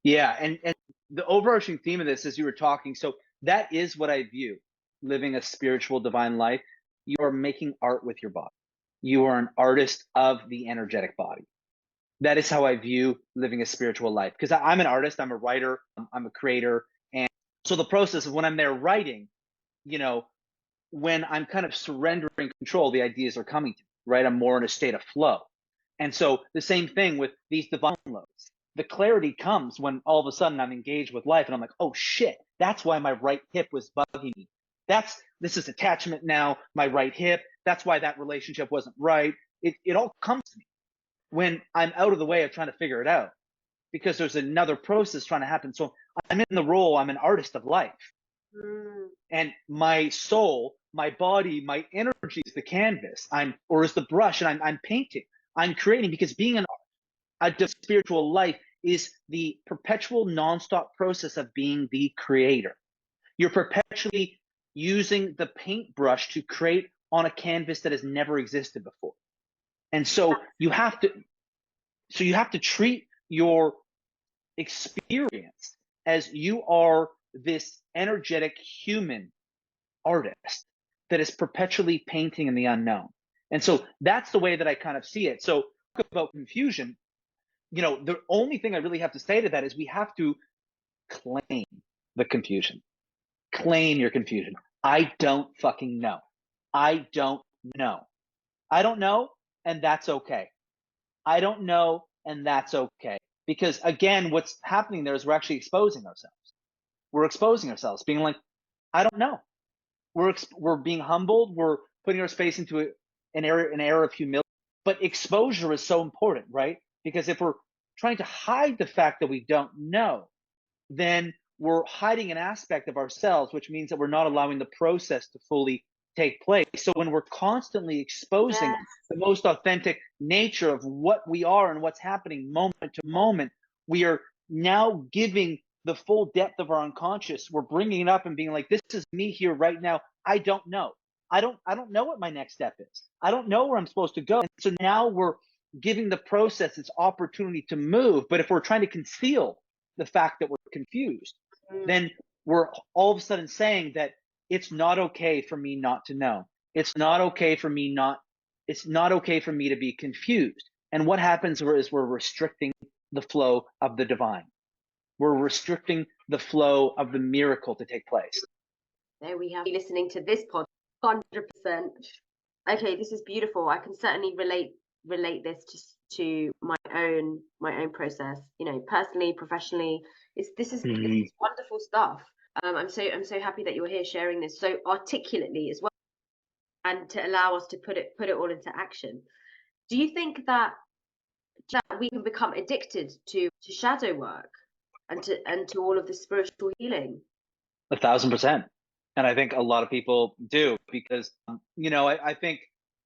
B: Yeah, and the overarching theme of this, as you were talking, so that is what I view living a spiritual divine life. You are making art with your body. You are an artist of the energetic body. That is how I view living a spiritual life, because I'm an artist, I'm a writer, I'm a creator. And so the process of when I'm there writing, when I'm kind of surrendering control, the ideas are coming to me, right? I'm more in a state of flow. And so the same thing with these divine loads. The clarity comes when all of a sudden I'm engaged with life and I'm like, oh shit, that's why my right hip was bugging me. This is attachment now, my right hip. That's why that relationship wasn't right. It all comes to me when I'm out of the way of trying to figure it out, because there's another process trying to happen. So I'm in the role, I'm an artist of life. And my soul, my body, my energy is the canvas. Or is the brush, and I'm painting. I'm creating, because being a spiritual life is the perpetual nonstop process of being the creator. You're perpetually using the paintbrush to create on a canvas that has never existed before. And so you have to treat your experience as you are this energetic human artist that is perpetually painting in the unknown. And so that's the way that I kind of see it. So about confusion, the only thing I really have to say to that is we have to claim the confusion. Claim your confusion. I don't fucking know. I don't know. I don't know, and that's okay. I don't know, and that's okay. Because again, what's happening there is we're actually exposing ourselves. We're exposing ourselves, being like, I don't know. We're being humbled. We're putting our space into an era of humility. But exposure is so important, right? Because if we're trying to hide the fact that we don't know, then we're hiding an aspect of ourselves, which means that we're not allowing the process to fully take place. So when we're constantly exposing the most authentic nature of what we are and what's happening moment to moment, we are now giving the full depth of our unconscious. We're bringing it up and being like, this is me here right now. I don't know. I don't know what my next step is. I don't know where I'm supposed to go. And so now we're giving the process its opportunity to move. But if we're trying to conceal the fact that we're confused, then we're all of a sudden saying that it's not okay for me not to know. It's not okay for me to be confused. And what happens is we're restricting the flow of the divine. We're restricting the flow of the miracle to take place.
A: There we have you listening to this pod, 100%. Okay, this is beautiful. I can certainly relate this to my own process. Personally, professionally, this is wonderful stuff. I'm so happy that you're here sharing this so articulately as well, and to allow us to put it all into action. Do you think that we can become addicted to shadow work and to all of the spiritual healing?
B: 1,000%. And I think a lot of people do, because I think,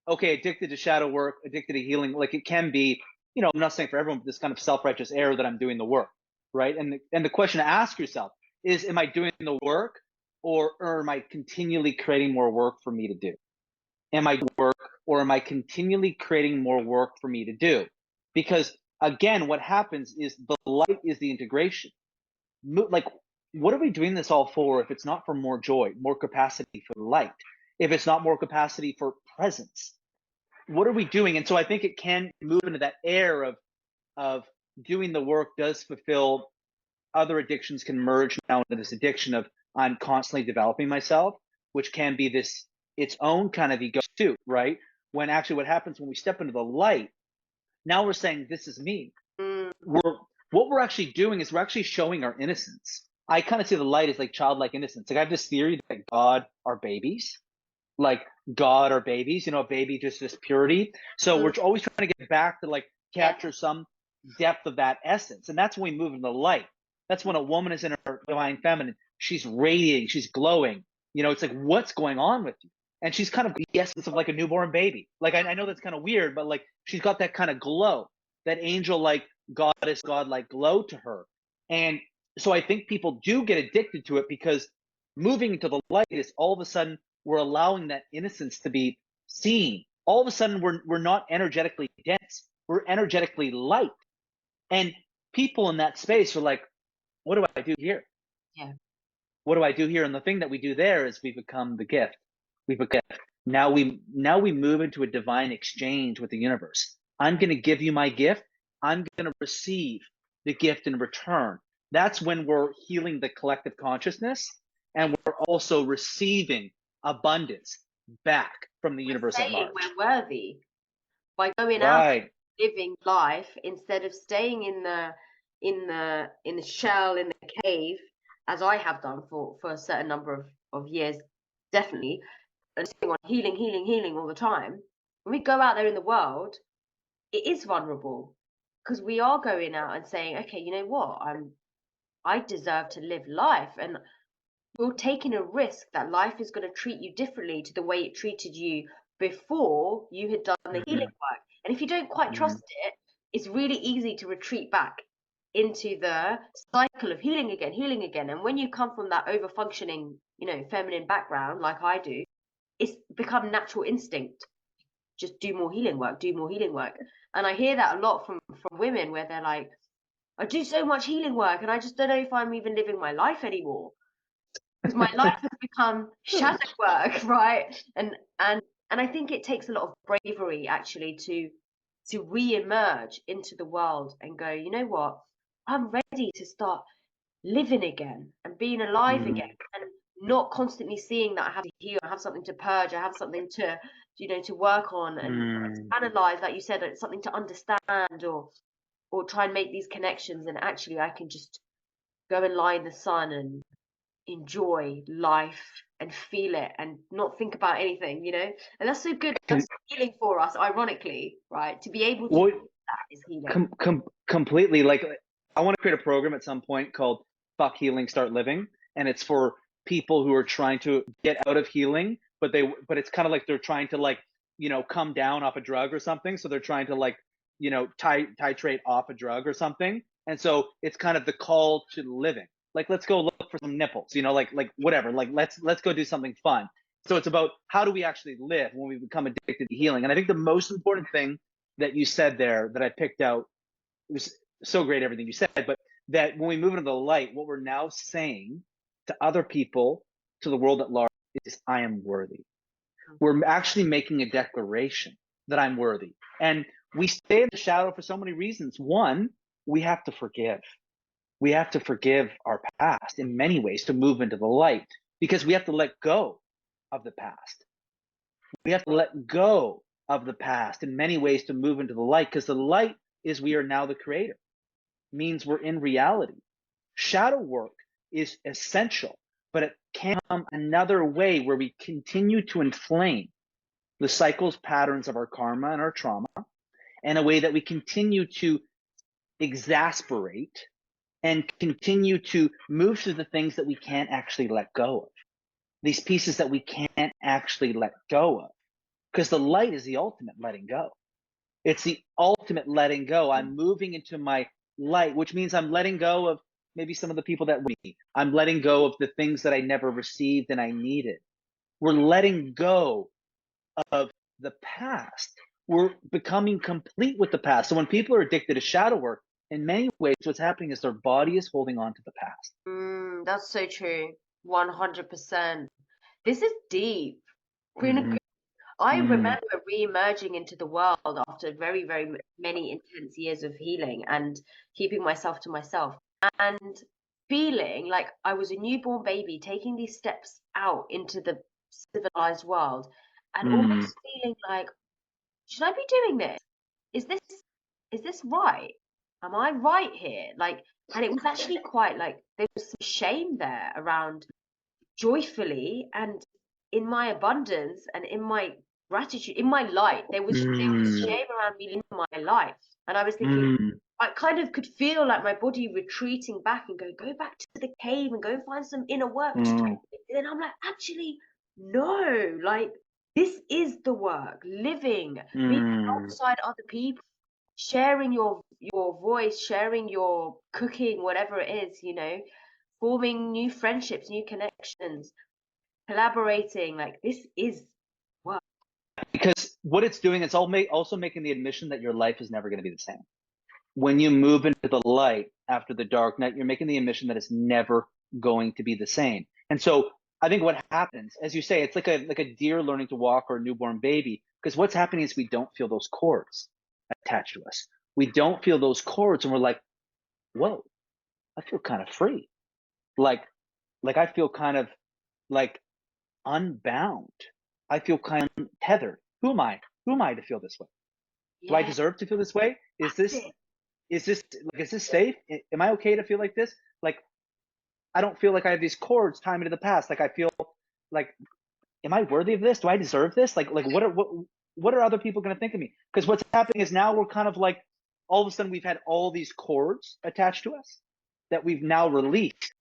B: okay, addicted to shadow work, addicted to healing, like it can be, I'm not saying for everyone, but this kind of self-righteous error that I'm doing the work, right? And the question to ask yourself is, am I doing the work, or am I continually creating more work for me to do? Am I work, or am I continually creating more work for me to do? Because again, what happens is the light is the integration. Like, what are we doing this all for if it's not for more joy, more capacity for light, if it's not more capacity for presence? What are we doing? And so I think it can move into that air of doing the work does fulfill. Other addictions can merge now into this addiction of I'm constantly developing myself, which can be its own kind of ego suit, right? When actually what happens when we step into the light, now we're saying, this is me. What we're actually doing is we're actually showing our innocence. I kind of see the light as like childlike innocence. Like I have this theory that God are babies. Like God are babies, a baby, just this purity. So we're always trying to get back to like capture some depth of that essence. And that's when we move into the light. That's when a woman is in her divine feminine. She's radiating, she's glowing. It's like, what's going on with you? And she's kind of the essence of like a newborn baby. Like I know that's kind of weird, but like she's got that kind of glow, that angel like goddess godlike glow to her. And so I think people do get addicted to it, because moving into the light is all of a sudden we're allowing that innocence to be seen. All of a sudden we're not energetically dense, we're energetically light. And people in that space are like, what do I do here?
A: Yeah.
B: What do I do here? And the thing that we do there is we become the gift. Now we move into a divine exchange with the universe. I'm going to give you my gift. I'm going to receive the gift in return. That's when we're healing the collective consciousness, and we're also receiving abundance back from the universe at large.
A: We're worthy by going
B: right.
A: out living life instead of staying in the shell, in the cave, as I have done for a certain number of years, definitely, and staying on healing all the time. When we go out there in the world, it is vulnerable because we are going out and saying, okay, you know what, I deserve to live life, and you're taking a risk that life is going to treat you differently to the way it treated you before you had done the healing work. And if you don't quite trust it, it's really easy to retreat back into the cycle of healing again. And when you come from that over functioning, feminine background like I do, it's become natural instinct. Just do more healing work, do more healing work. And I hear that a lot from women where they're like, I do so much healing work and I just don't know if I'm even living my life anymore because my life has become shadow work, right? And I think it takes a lot of bravery actually to re-emerge into the world and go, you know what? I'm ready to start living again and being alive again, and not constantly seeing that I have to heal, I have something to purge, I have something to work on and analyze, like you said, it's something to understand or try and make these connections. And actually, I can just go and lie in the sun and enjoy life and feel it and not think about anything. And that's so good. That's healing for us, ironically, right? To be able to
B: Well,
A: do that is healing.
B: completely. Like, I want to create a program at some point called "Fuck Healing, Start Living," and it's for people who are trying to get out of healing, but it's kind of like they're trying to come down off a drug or something. So they're trying to titrate off a drug or something, and so it's kind of the call to living. Like, let's go look for some nipples, like whatever. Like, let's go do something fun. So it's about how do we actually live when we become addicted to healing. And I think the most important thing that you said there that I picked out, it was so great everything you said, but that when we move into the light, what we're now saying to other people, to the world at large, is I am worthy. We're actually making a declaration that I'm worthy. And we stay in the shadow for so many reasons. One, we have to forgive. We have to forgive our past in many ways to move into the light, because we have to let go of the past. We have to let go of the past in many ways to move into the light, because the light is we are now the creator. It means we're in reality. Shadow work is essential, but it can come another way where we continue to inflame the cycles, patterns of our karma and our trauma, in a way that we continue to exasperate and continue to move through the things that we can't actually let go of. These pieces that we can't actually let go of. Because the light is the ultimate letting go. It's the ultimate letting go. I'm moving into my light, which means I'm letting go of maybe some of the people that me. I'm letting go of the things that I never received and I needed. We're letting go of the past. We're becoming complete with the past. So when people are addicted to shadow work, in many ways, what's happening is their body is holding on to the past.
A: That's so true. 100%. This is deep. I remember re-emerging into the world after very, very many intense years of healing and keeping myself to myself, and feeling like I was a newborn baby taking these steps out into the civilized world, and almost feeling like, should I be doing this? Is this right? Am I right here? Like, and it was actually quite like there was some shame there around joyfully and in my abundance and in my gratitude, in my light. There was shame around me in my light. And I was thinking, I kind of could feel like my body retreating back and go back to the cave and go and find some inner work to do. And then I'm like, actually, no, like this is the work, living, being alongside other people, sharing your voice, sharing your cooking, whatever it is, forming new friendships, new connections, collaborating. Like this is work.
B: Because what it's doing, it's also making the admission that your life is never going to be the same. When you move into the light after the dark night, you're making the admission that it's never going to be the same. And so I think what happens, as you say, it's like a deer learning to walk or a newborn baby, because what's happening is we don't feel those cords attached to us. We don't feel those cords, and we're like, whoa, I feel kind of free. Like I feel kind of like unbound. I feel kind of tethered. Who am I? Who am I to feel this way? Do I
A: Yeah,
B: deserve to feel this way?
A: that's it.
B: Is this safe? Am I okay to feel like this? Like, I don't feel like I have these cords tying me to the past. Like, I feel like, am I worthy of this? Do I deserve this? Like what are other people going to think of me? Because what's happening is now we're kind of like, all of a sudden we've had all these cords attached to us that we've now released,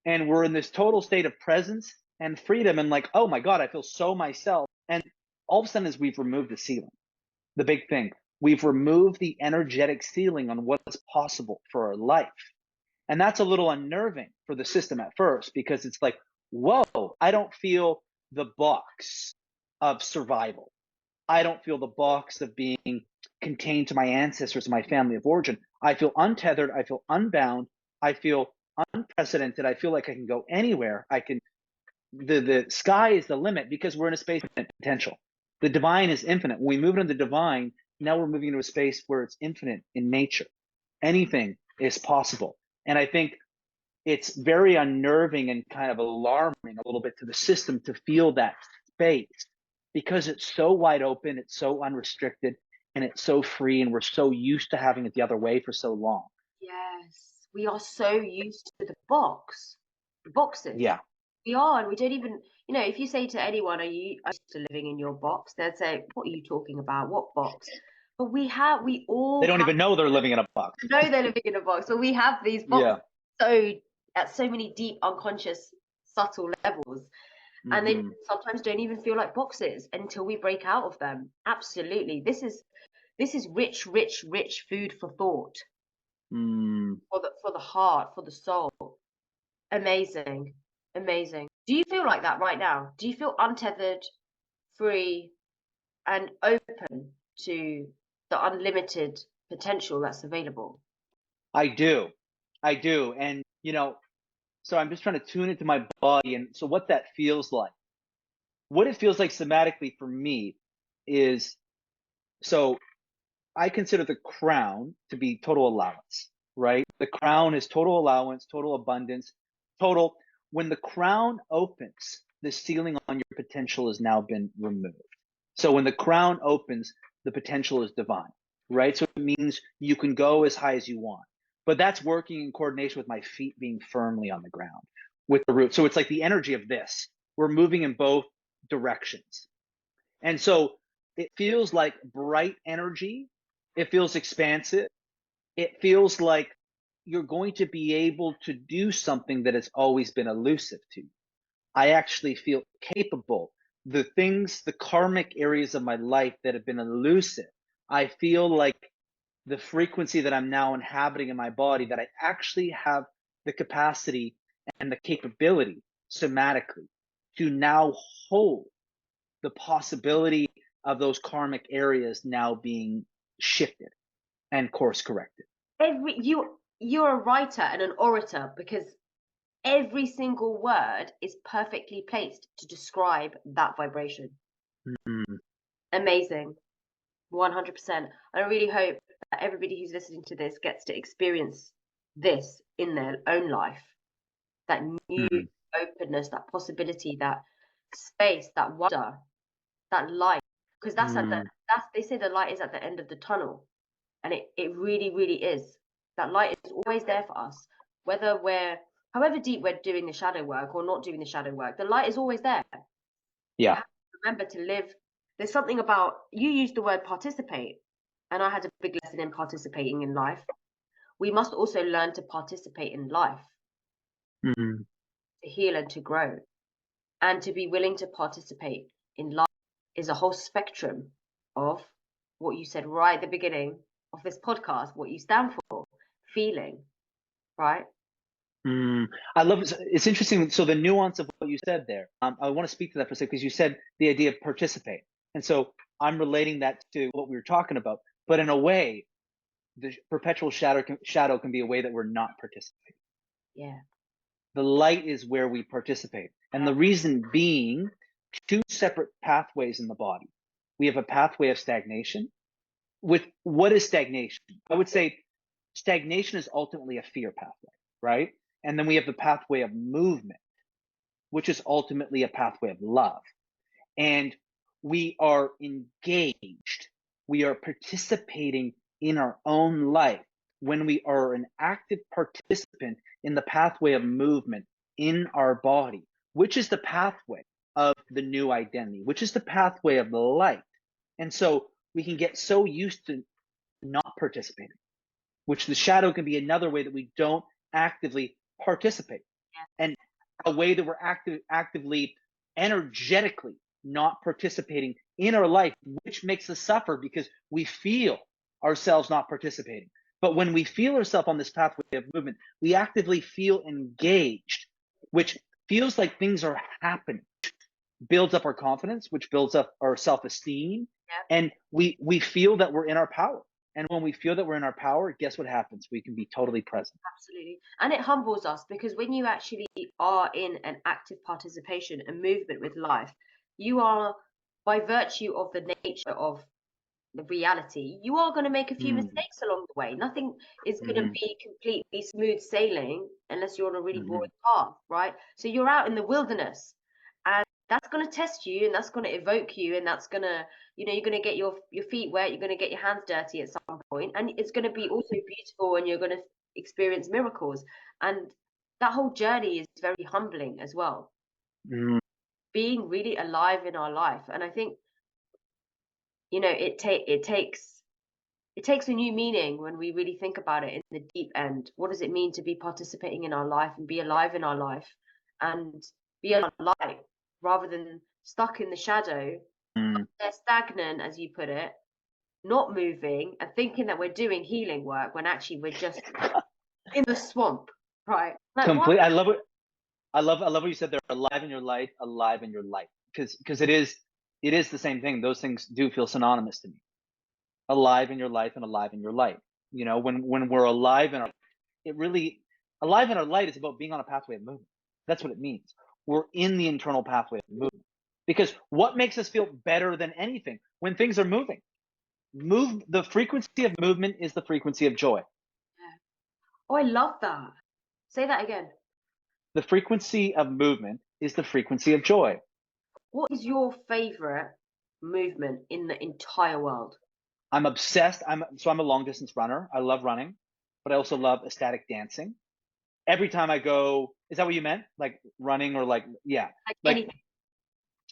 B: and we're in this total state of presence and freedom, and like, oh my God, I feel so myself. And all of a sudden, as we've removed the ceiling, the big thing, we've removed the energetic ceiling on what is possible for our life. And that's a little unnerving for the system at first, because it's like, whoa, I don't feel the box of survival. I don't feel the box of being contained to my ancestors, my family of origin. I feel untethered. I feel unbound. I feel unprecedented. I feel like I can go anywhere. The sky is the limit, because we're in a space of infinite potential. The divine is infinite. When we move into the divine, now we're moving into a space where it's infinite in nature. Anything is possible. And I think it's very unnerving and kind of alarming a little bit to the system to feel that space, because it's so wide open, it's so unrestricted, and it's so free, and we're so used to having it the other way for so long.
A: Yes, we are so used to the box, the boxes.
B: Yeah.
A: We are, and we don't even, if you say to anyone, are you used to living in your box? They'd say, what are you talking about? What box? But we all
B: They don't
A: have
B: even know they're living in a box.
A: to know they're living in a box. But we have these boxes
B: Yeah.
A: so at so many deep, unconscious, subtle levels, and they
B: Mm-hmm.
A: sometimes don't even feel like boxes until we break out of them. Absolutely, this is rich, rich, rich food for thought,
B: Mm.
A: for the heart, for the soul. Amazing. Amazing. Do you feel like that right now? Do you feel untethered, free, and open to the unlimited potential that's available?
B: I do. I do. And, so I'm just trying to tune into my body. And so what that feels like, what it feels like somatically for me is, so I consider the crown to be total allowance, right? The crown is total allowance, total abundance, total. When the crown opens, the ceiling on your potential has now been removed. So when the crown opens, the potential is divine, right? So it means you can go as high as you want. But that's working in coordination with my feet being firmly on the ground with the root. So it's like the energy of this. We're moving in both directions. And so it feels like bright energy. It feels expansive. It feels like you're going to be able to do something that has always been elusive to you. I actually feel capable. The things, the karmic areas of my life that have been elusive, I feel like the frequency that I'm now inhabiting in my body, that I actually have the capacity and the capability somatically to now hold the possibility of those karmic areas now being shifted and course corrected.
A: You're a writer and an orator, because every single word is perfectly placed to describe that vibration.
B: Mm.
A: Amazing. 100%. I really hope that everybody who's listening to this gets to experience this in their own life. That new
B: Mm.
A: openness, that possibility, that space, that wonder, that light. Because
B: Mm.
A: they say the light is at the end of the tunnel. And it really, really is. That light is always there for us. Whether however deep we're doing the shadow work or not doing the shadow work, the light is always there. We
B: Yeah.
A: have to remember to live. There's something about, you used the word participate, and I had a big lesson in participating in life. We must also learn to participate in life,
B: Mm.
A: to heal and to grow. And to be willing to participate in life is a whole spectrum of what you said right at the beginning of this podcast, what you stand for, feeling, right?
B: Mm. I love it. It's interesting. So the nuance of what you said there, I want to speak to that for a second, because you said the idea of participate. And so I'm relating that to what we were talking about. But in a way, the perpetual shadow can be a way that we're not participating.
A: Yeah.
B: The light is where we participate. And the reason being, two separate pathways in the body. We have a pathway of stagnation. With what is stagnation? I would say stagnation is ultimately a fear pathway, right? And then we have the pathway of movement, which is ultimately a pathway of love. And we are engaged we are participating in our own life, when we are an active participant in the pathway of movement in our body, which is the pathway of the new identity, which is the pathway of the light. And so we can get so used to not participating, which the shadow can be another way that we don't actively participate, and a way that we're actively, energetically not participating in our life, which makes us suffer because we feel ourselves not participating. But when we feel ourselves on this pathway of movement, we actively feel engaged, which feels like things are happening, builds up our confidence, which builds up our self-esteem, and we feel that we're in our power. And when we feel that we're in our power, guess what happens? We can be totally present.
A: Absolutely. And it humbles us, because when you actually are in an active participation and movement with life, you are, by virtue of the nature of the reality, you are going to make a few mistakes along the way. Nothing is going to be completely smooth sailing unless you're on a really boring path, right? So you're out in the wilderness, and that's going to test you, and that's going to evoke you, and that's going to, you're going to get your feet wet, you're going to get your hands dirty at some point, and it's going to be also beautiful, and you're going to experience miracles. And that whole journey is very humbling as well, being really alive in our life. And I think, it takes a new meaning when we really think about it in the deep end. What does it mean to be participating in our life and be alive in our life and be alive rather than stuck in the shadow? They're stagnant, as you put it, not moving and thinking that we're doing healing work when actually we're just in the swamp, right? Like, what?
B: Complete. I love what you said there. Alive in your life, alive in your light. Because it is the same thing. Those things do feel synonymous to me. Alive in your life and alive in your light. When we're alive in our, alive in our light is about being on a pathway of movement. That's what it means. We're in the internal pathway of movement. Because what makes us feel better than anything? When things are moving. The frequency of movement is the frequency of joy.
A: Oh, I love that. Say that again.
B: The frequency of movement is the frequency of joy.
A: What is your favorite movement in the entire world?
B: I'm obsessed. I'm a long distance runner. I love running, but I also love ecstatic dancing. Every time I go, is that what you meant? Like running, or yeah.
A: Anything.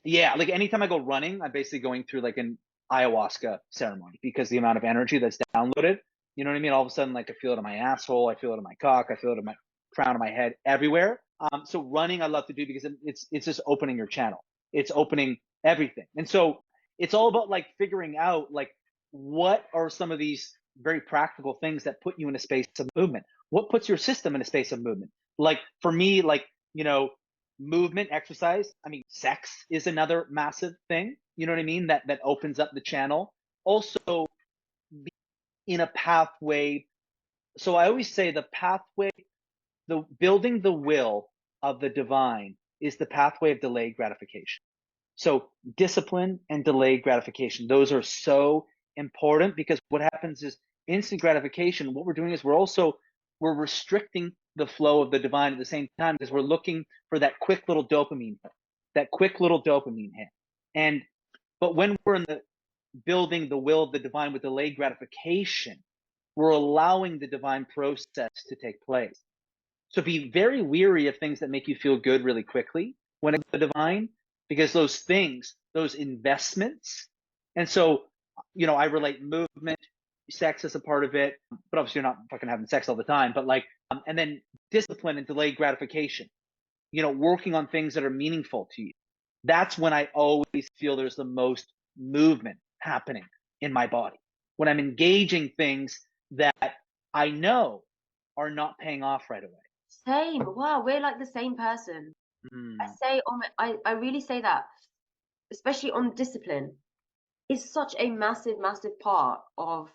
B: Yeah, like anytime I go running, I'm basically going through like an ayahuasca ceremony, because the amount of energy that's downloaded, you know what I mean? All of a sudden, like I feel it in my asshole, I feel it in my cock, I feel it in my crown of my head, everywhere. So running I love to do because it's just opening your channel. It's opening everything. And so it's all about like figuring out like what are some of these very practical things that put you in a space of movement. What puts your system in a space of movement? Like for me, movement, exercise. I mean, sex is another massive thing. You know what I mean? That opens up the channel. Also, be in a pathway. So I always say the pathway, the building the will of the divine is the pathway of delayed gratification. So discipline and delayed gratification, those are so important, because what happens is instant gratification. What we're doing is we're restricting the flow of the divine at the same time, because we're looking for that quick little dopamine hit, but when we're in the building the will of the divine with delayed gratification, we're allowing the divine process to take place. So be very weary of things that make you feel good really quickly when it's the divine, because those things, those investments. And so, I relate movement, sex as a part of it, but obviously you're not fucking having sex all the time, but and then discipline and delayed gratification, working on things that are meaningful to you. That's when I always feel there's the most movement happening in my body, when I'm engaging things that I know are not paying off right away.
A: Same. Wow, we're like the same person. I say, I really say that, especially on discipline, is such a massive, massive part of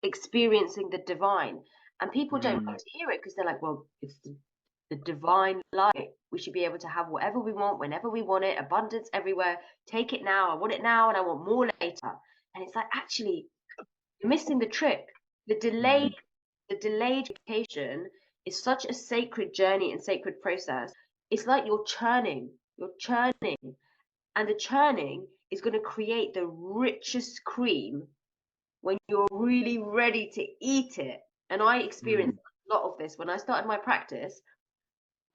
A: experiencing the divine. And people don't like to hear it because they're like, well, it's the divine light. We should be able to have whatever we want, whenever we want it, abundance everywhere. Take it now. I want it now and I want more later. And it's like, actually, you're missing the trick. The delayed education is such a sacred journey and sacred process. It's like you're churning, and the churning is going to create the richest cream when you're really ready to eat it. And I experienced a lot of this when I started my practice.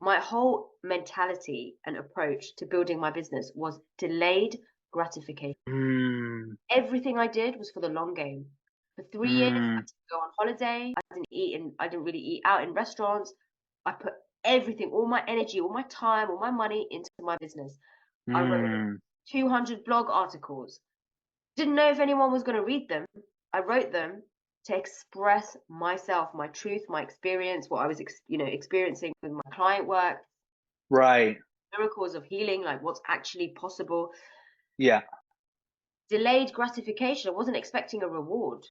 A: My whole mentality and approach to building my business was delayed gratification. Everything I did was for the long game. For 3 years, I didn't go on holiday. I didn't really eat out in restaurants. I put everything, all my energy, all my time, all my money into my business. I wrote 200 blog articles. Didn't know if anyone was going to read them. I wrote them to express myself, my truth, my experience, what I was, experiencing with my client work.
B: Right.
A: Miracles of healing, like what's actually possible.
B: Yeah.
A: Delayed gratification. I wasn't expecting a reward.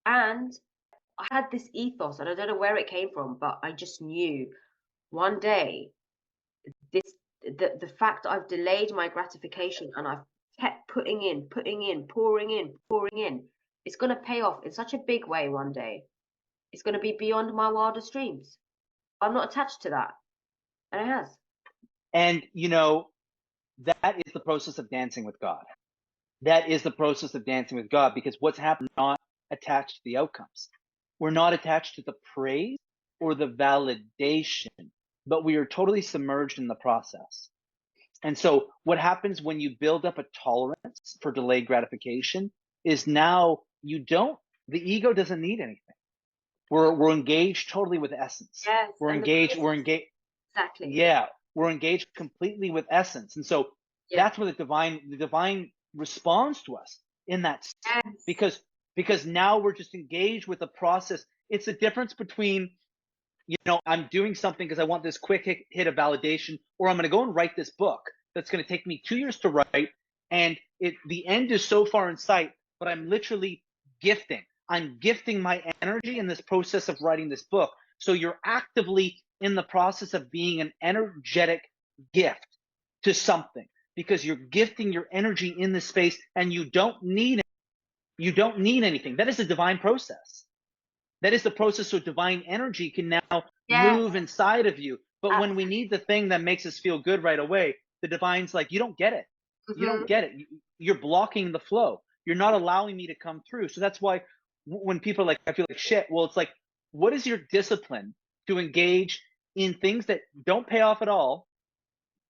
A: And I had this ethos, and I don't know where it came from, but I just knew one day the fact I've delayed my gratification and I've kept putting in, pouring in, it's going to pay off in such a big way one day. It's going to be beyond my wildest dreams. I'm not attached to that. And it has.
B: And, that is the process of dancing with God. That is the process of dancing with God, because what's happened, not attached to the outcomes. We're not attached to the praise or the validation, but we are totally submerged in the process. And so what happens when you build up a tolerance for delayed gratification is now the ego doesn't need anything. We're engaged totally with essence.
A: Yes.
B: We're engaged.
A: Exactly.
B: Yeah. We're engaged completely with essence. And so that's where the divine responds to us in that state.
A: Yes.
B: Because now we're just engaged with the process. It's the difference between, I'm doing something because I want this quick hit of validation, or I'm going to go and write this book that's going to take me 2 years to write, and the end is so far in sight, but I'm literally gifting. I'm gifting my energy in this process of writing this book. So you're actively in the process of being an energetic gift to something, because you're gifting your energy in this space, and you don't need anything. That is a divine process. That is the process so divine energy can now move inside of you. But when we need the thing that makes us feel good right away, the divine's like, you don't get it. You don't get it. You're blocking the flow. You're not allowing me to come through. So that's why when people are like, I feel like shit, well, it's like, what is your discipline to engage in things that don't pay off at all,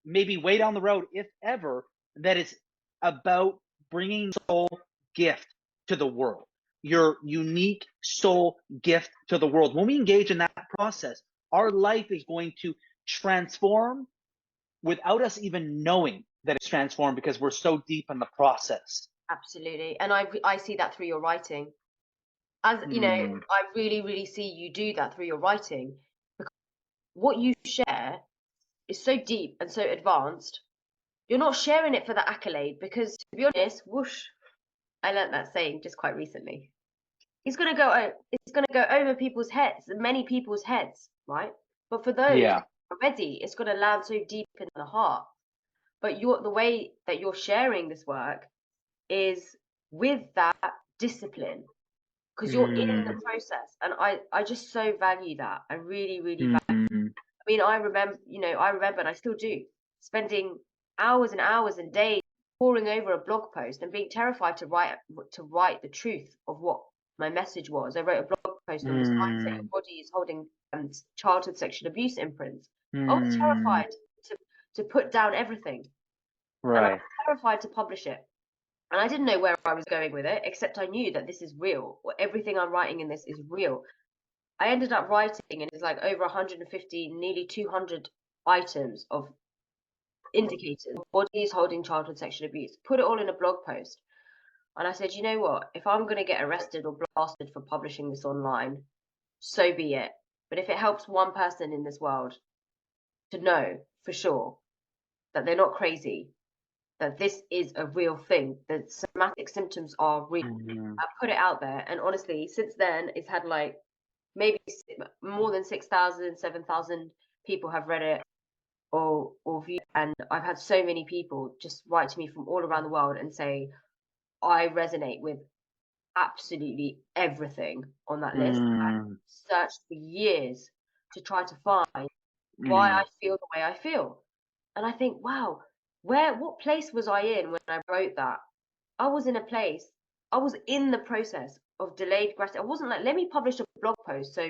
B: maybe way down the road, if ever, that is about bringing soul gift to the world, your unique soul gift to the world. When we engage in that process, our life is going to transform without us even knowing that it's transformed, because we're so deep in the process.
A: Absolutely. And I see that through your writing. As you know, I really, really see you do that through your writing, because what you share is so deep and so advanced. You're not sharing it for the accolade, because to be honest, whoosh, I learnt that saying just quite recently. It's gonna go over people's heads, many people's heads, right? But for those who are ready, it's gonna land so deep in the heart. But the way that you're sharing this work is with that discipline, because you're in the process, and I just so value that. I really, really value. I mean, I remember, and I still do, spending hours and hours and days poring over a blog post and being terrified to write the truth of what my message was. I wrote a blog post on this mindset: Embody is holding childhood sexual abuse imprints. I was terrified to put down everything, and I was terrified to publish it. And I didn't know where I was going with it, except I knew that this is real. Everything I'm writing in this is real. I ended up writing, and it's like over 150, nearly 200 items of indicators. Bodies holding childhood sexual abuse. Put it all in a blog post. And I said, you know what? If I'm going to get arrested or blasted for publishing this online, so be it. But if it helps one person in this world to know for sure that they're not crazy, that this is a real thing, that somatic symptoms are real, I put it out there. And honestly, since then, it's had like maybe more than 6,000, 7,000 people have read it or viewed. And I've had so many people just write to me from all around the world and say, I resonate with absolutely everything on that list. I've searched for years to try to find why I feel the way I feel. And I think, wow, what place was I in when I wrote that? I was in a place, I was in the process of delayed gratification. I wasn't like, let me publish a blog post so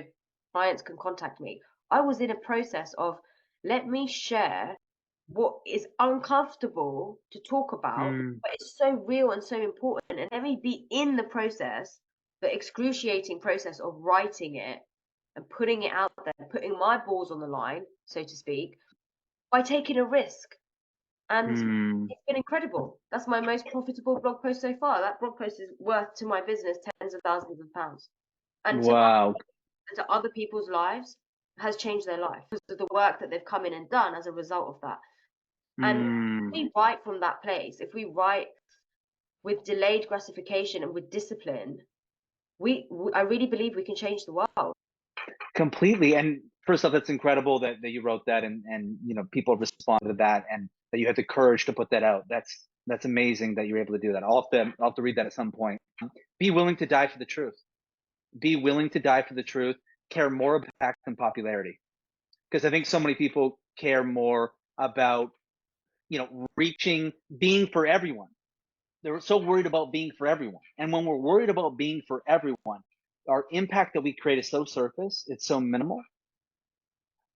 A: clients can contact me. I was in a process of, let me share what is uncomfortable to talk about,
B: Mm,
A: but it's so real and so important. And let me be in the process, the excruciating process of writing it and putting it out there, putting my balls on the line, so to speak, by taking a risk. And
B: mm,
A: it's been incredible. That's my most profitable blog post so far. That blog post is worth to my business tens of thousands of pounds. And
B: wow.
A: to other people's lives has changed their life because of the work that they've come in and done as a result of that. And if
B: Mm.
A: we write from that place, if we write with delayed gratification and with discipline, I really believe we can change the world.
B: Completely. And first off, that's incredible that you wrote that and people responded to that and that you had the courage to put that out. That's amazing that you're able to do that. I'll have to read that at some point. Be willing to die for the truth. Be willing to die for the truth. Care more about impact than popularity. Because I think so many people care more about, reaching, being for everyone. They're so worried about being for everyone. And when we're worried about being for everyone, our impact that we create is so surface, it's so minimal.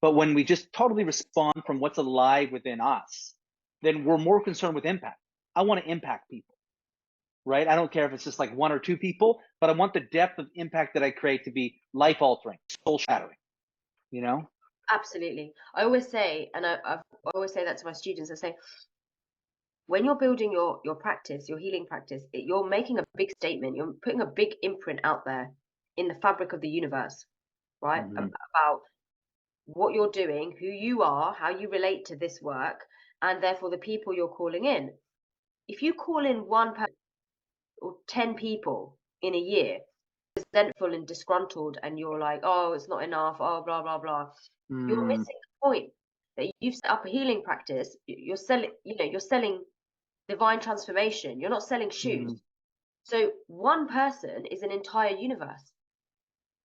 B: But when we just totally respond from what's alive within us, then we're more concerned with impact. I want to impact people, right? I don't care if it's just like one or two people, but I want the depth of impact that I create to be life altering, soul shattering, you know?
A: Absolutely. I always say, and I always say that to my students, I say, when you're building your practice, your healing practice, you're making a big statement. You're putting a big imprint out there in the fabric of the universe, right?
B: Mm-hmm.
A: About what you're doing, who you are, how you relate to this work, and therefore the people you're calling in. If you call in one person or 10 people in a year, resentful and disgruntled, and you're like, oh, it's not enough, oh, blah, blah, blah, you're
B: Mm,
A: missing the point that you've set up a healing practice. You're selling, you're selling divine transformation. You're not selling shoes.
B: mm,
A: So one person is an entire universe.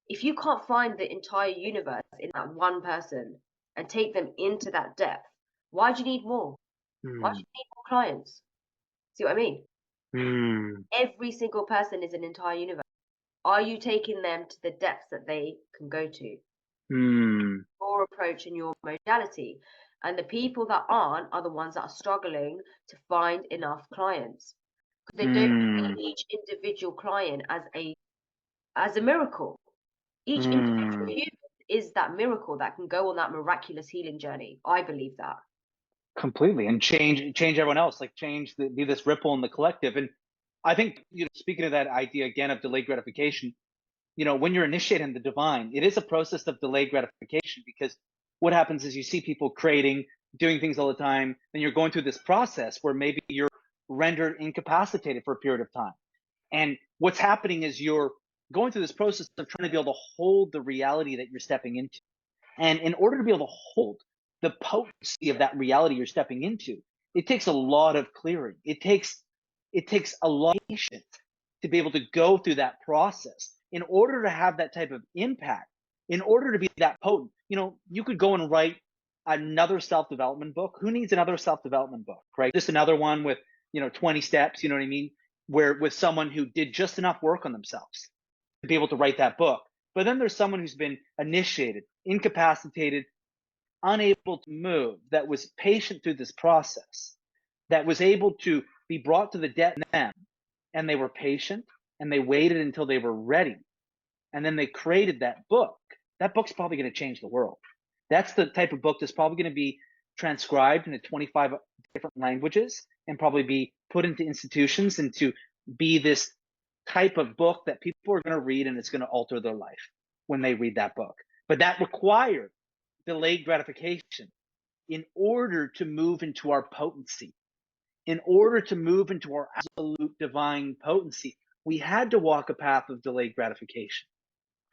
A: If you can't find the entire universe in that one person and take them into that depth, why do you need more? Why do
B: mm,
A: you need more clients? See what I mean?
B: mm,
A: Every single person is an entire universe. Are you taking them to the depths that they can go to?
B: mm,
A: Your approach and your modality. And the people that aren't are the ones that are struggling to find enough clients because they don't see
B: mm,
A: each individual client as a miracle. Each individual
B: mm.
A: human is that miracle that can go on that miraculous healing journey. I believe that.
B: Completely. And change everyone else, like be this ripple in the collective. And I think, speaking of that idea again of delayed gratification, when you're initiating the divine, it is a process of delayed gratification because what happens is you see people creating, doing things all the time, and you're going through this process where maybe you're rendered incapacitated for a period of time. And what's happening is you're going through this process of trying to be able to hold the reality that you're stepping into. And in order to be able to hold the potency of that reality you're stepping into, it takes a lot of clearing. It takes a lot of patience to be able to go through that process in order to have that type of impact, in order to be that potent. You could go and write another self-development book. Who needs another self-development book, right? Just another one with, 20 steps, you know what I mean? Where with someone who did just enough work on themselves to be able to write that book. But then there's someone who's been initiated, incapacitated, unable to move, that was patient through this process, that was able to be brought to the depth of them, and they were patient and they waited until they were ready. And then they created that book. That book's probably going to change the world. That's the type of book that's probably going to be transcribed into 25 different languages and probably be put into institutions and to be this type of book that people are going to read, and it's going to alter their life when they read that book. But that required delayed gratification in order to move into our potency, in order to move into our absolute divine potency. We had to walk a path of delayed gratification.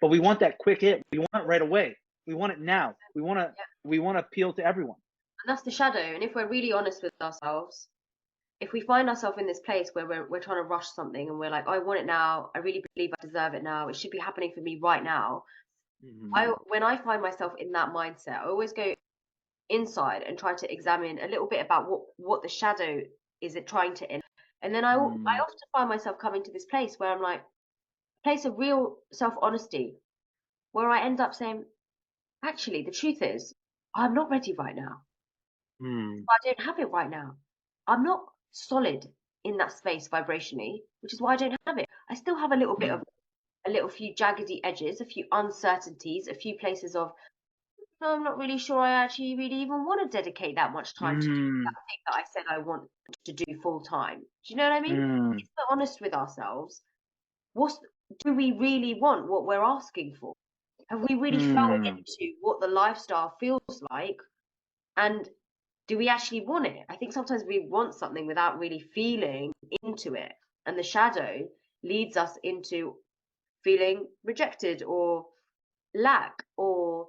B: But we want that quick hit. We want it right away. We want it now.
A: Yeah.
B: We want to appeal to everyone.
A: And that's the shadow. And if we're really honest with ourselves, if we find ourselves in this place where we're trying to rush something and we're like, I want it now, I really believe I deserve it now, it should be happening for me right now.
B: Mm-hmm.
A: When I find myself in that mindset, I always go, inside and try to examine a little bit about what the shadow is it trying to end. And then I
B: Mm,
A: often find myself coming to this place where I'm like, place of real self-honesty, where I end up saying, actually, the truth is, I'm not ready right now.
B: mm,
A: I don't have it right now. I'm not solid in that space vibrationally, which is why I don't have it. I still have a little bit of a little few jaggedy edges, a few uncertainties, a few places of, no, I'm not really sure I actually really even want to dedicate that much time to do
B: mm,
A: that thing that I said I want to do full time. Do you know what I mean?
B: mm,
A: If we're honest with ourselves, what's do we really want what we're asking for? Have we really felt
B: mm,
A: into what the lifestyle feels like? And do we actually want it? I think sometimes we want something without really feeling into it. And the shadow leads us into feeling rejected or lack or,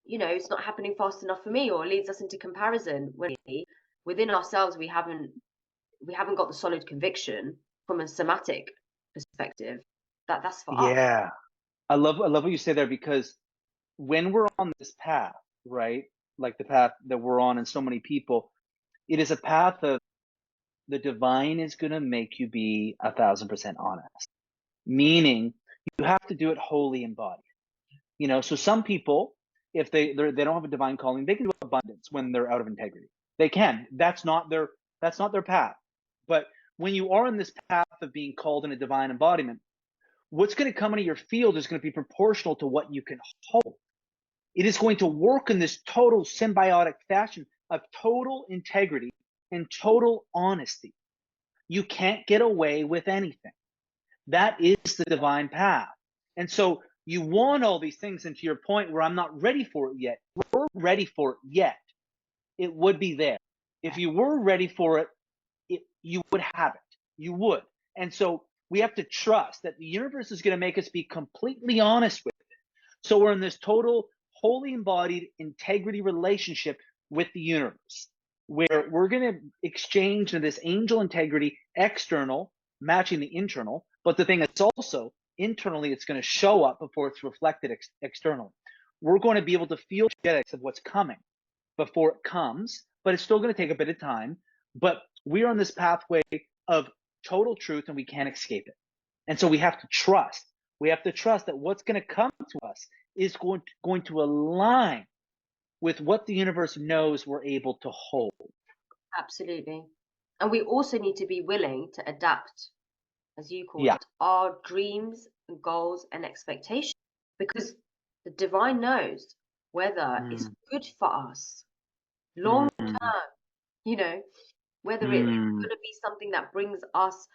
A: it's not happening fast enough for me, or leads us into comparison when within ourselves we haven't got the solid conviction from a somatic perspective that that's for us.
B: yeah. I love what you say there, because when we're on this path, right? Like the path that we're on and so many people, it is a path of the divine is going to make you be 1,000% honest. Meaning you have to do it wholly embodied. So some people, if they don't have a divine calling, they can do abundance when they're out of integrity. They can. That's not their path. But when you are in this path of being called in a divine embodiment, what's going to come into your field is going to be proportional to what you can hold. It is going to work in this total symbiotic fashion of total integrity and total honesty. You can't get away with anything. That is the divine path. And so you want all these things, and to your point where I'm not ready for it yet, we're ready for it yet, it would be there. If you were ready for it, you would have it. You would. And so we have to trust that the universe is going to make us be completely honest with it. So we're in this total, wholly embodied integrity relationship with the universe, where we're going to exchange this angel integrity external, matching the internal. But the thing is also internally, it's going to show up before it's reflected externally. We're going to be able to feel the energetics of what's coming before it comes, but it's still going to take a bit of time. But we are on this pathway of total truth and we can't escape it. And so we have to trust. We have to trust that what's going to come to us is going to align with what the universe knows we're able to hold.
A: Absolutely. And we also need to be willing to adapt, as you call
B: Yeah.
A: it, our dreams and goals and expectations, because the divine knows whether it's
B: Mm,
A: good for us long
B: mm,
A: term, you know, whether it's
B: mm,
A: going to be something that brings us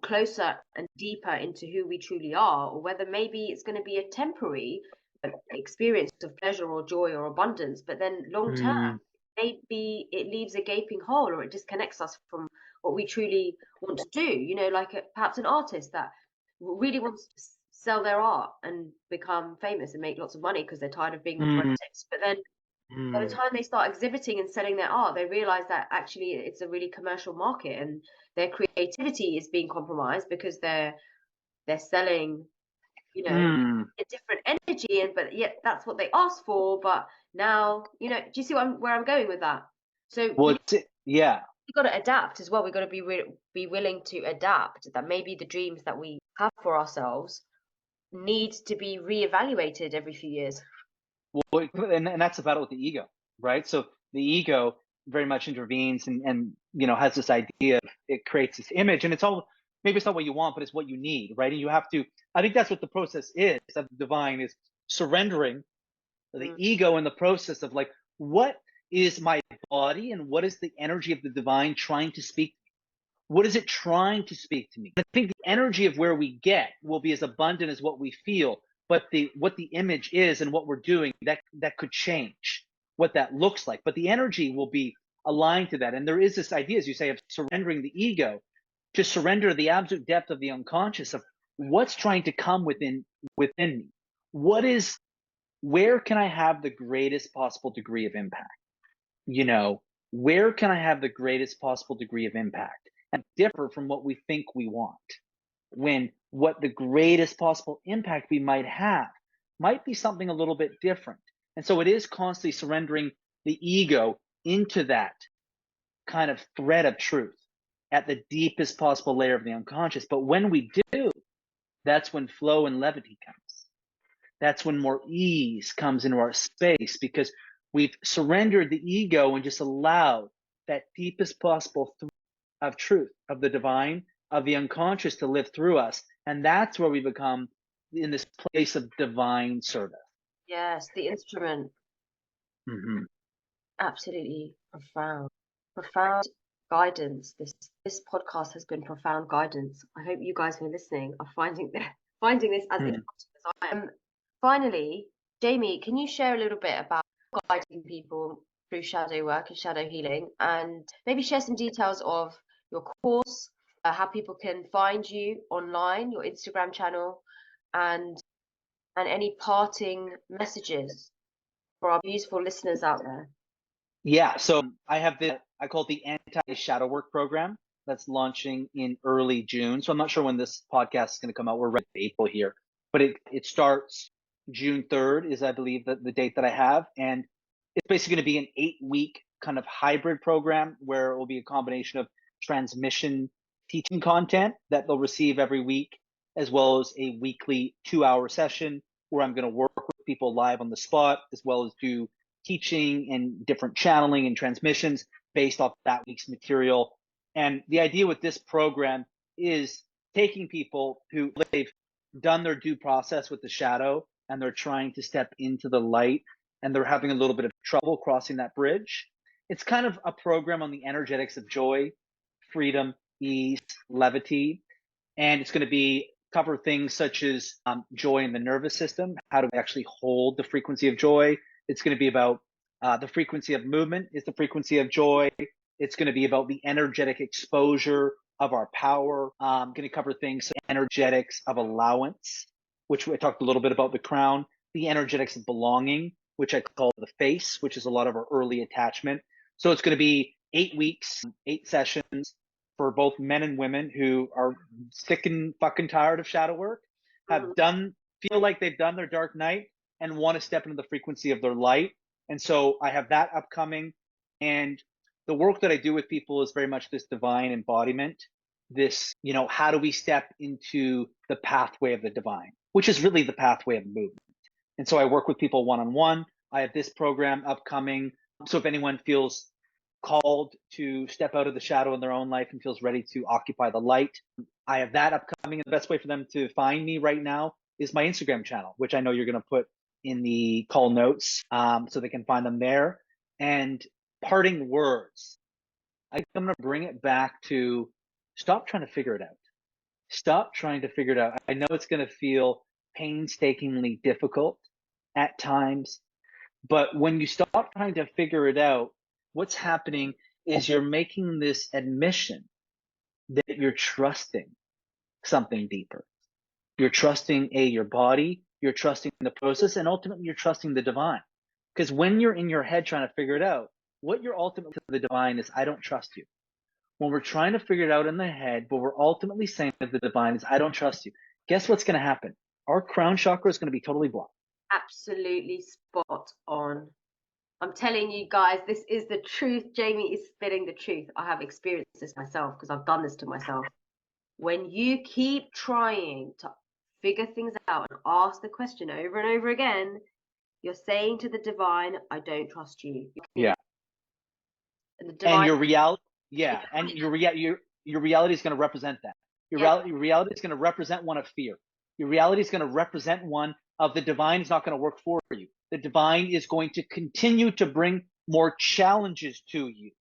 A: closer and deeper into who we truly are, or whether maybe it's going to be a temporary experience of pleasure or joy or abundance, but then long term,
B: mm,
A: maybe it leaves a gaping hole or it disconnects us from what we truly want to do. Like perhaps an artist that really wants to sell their art and become famous and make lots of money because they're tired of being
B: mm,
A: apprentice, but then by the
B: mm,
A: time they start exhibiting and selling their art, they realize that actually it's a really commercial market and their creativity is being compromised because they're selling,
B: mm.
A: a different energy, and but yet that's what they asked for. But now, do you see where I'm going with that? So
B: Well, yeah.
A: we got to adapt as well. We got to be willing to adapt. That maybe the dreams that we have for ourselves need to be reevaluated every few years.
B: Well, and that's the battle with the ego, right? So the ego very much intervenes and has this idea of, it creates this image, and maybe it's not what you want, but it's what you need, right? And you have to. I think that's what the process is of the divine, is surrendering the
A: Mm,
B: ego in the process of, like, what is my body and what is the energy of the divine trying to speak? What is it trying to speak to me? I think the energy of where we get will be as abundant as what we feel, but what the image is and what we're doing, that could change what that looks like. But the energy will be aligned to that. And there is this idea, as you say, of surrendering the ego, to surrender the absolute depth of the unconscious, of what's trying to come within me. Where can I have the greatest possible degree of impact? you know, where can I have the greatest possible degree of impact? And differ from what we think we want. When what the greatest possible impact we might have might be something a little bit different. And so it is constantly surrendering the ego into that kind of thread of truth at the deepest possible layer of the unconscious. But when we do, that's when flow and levity comes. That's when more ease comes into our space, because we've surrendered the ego and just allowed that deepest possible of truth, of the divine, of the unconscious to live through us. And that's where we become in this place of divine service.
A: Yes, the instrument.
B: Mm-hmm.
A: Absolutely profound. Profound guidance. This podcast has been profound guidance. I hope you guys who are listening are finding this as exciting as I am. Finally, Jamie, can you share a little bit about guiding people through shadow work and shadow healing, and maybe share some details of your course, how people can find you online, your Instagram channel, and any parting messages for our beautiful listeners out there?
B: Yeah, so I have I call it the anti-shadow work program that's launching in early June. So I'm not sure when this podcast is going to come out. We're ready for April here, but it starts June 3rd is, I believe, the date that I have. And it's basically going to be an 8-week kind of hybrid program where it will be a combination of transmission teaching content that they'll receive every week, as well as a weekly 2-hour session where I'm going to work with people live on the spot, as well as do teaching and different channeling and transmissions based off that week's material. And the idea with this program is taking people who they've done their due process with the shadow and they're trying to step into the light and they're having a little bit of trouble crossing that bridge. It's kind of a program on the energetics of joy, freedom, ease, levity. And it's going to be cover things such as joy in the nervous system. How do we actually hold the frequency of joy? It's going to be about the frequency of movement is the frequency of joy. It's going to be about the energetic exposure of our power. I'm going to cover things, energetics of allowance, which I talked a little bit about the crown, the energetics of belonging, which I call the face, which is a lot of our early attachment. So it's going to be 8 weeks, 8 sessions for both men and women who are sick and fucking tired of shadow work, feel like they've done their dark night and want to step into the frequency of their light. And so I have that upcoming. And the work that I do with people is very much this divine embodiment, this, how do we step into the pathway of the divine, which is really the pathway of movement. And so I work with people one-on-one. I have this program upcoming. So if anyone feels called to step out of the shadow in their own life and feels ready to occupy the light, I have that upcoming. And the best way for them to find me right now is my Instagram channel, which I know you're going to put in the call notes, so they can find them there. And parting words, I'm going to bring it back to stop trying to figure it out. Stop trying to figure it out. I know it's going to feel painstakingly difficult at times, but when you stop trying to figure it out, what's happening is you're making this admission that you're trusting something deeper. You're trusting your body, you're trusting the process, and ultimately you're trusting the divine. Because when you're in your head trying to figure it out, what you're ultimately to the divine is, I don't trust you. When we're trying to figure it out in the head, but we're ultimately saying to the divine is, I don't trust you. Guess what's going to happen? Our crown chakra is going to be totally blocked.
A: Absolutely spot on. I'm telling you guys, this is the truth. Jamie is spitting the truth. I have experienced this myself because I've done this to myself. When you keep trying to figure things out and ask the question over and over again, you're saying to the divine, I don't trust you.
B: Yeah.
A: And the divine,
B: and your reality, and your reality is going to represent that. Your reality is going to represent one of fear. Your reality is going to represent one of the divine is not going to work for you. The divine is going to continue to bring more challenges to you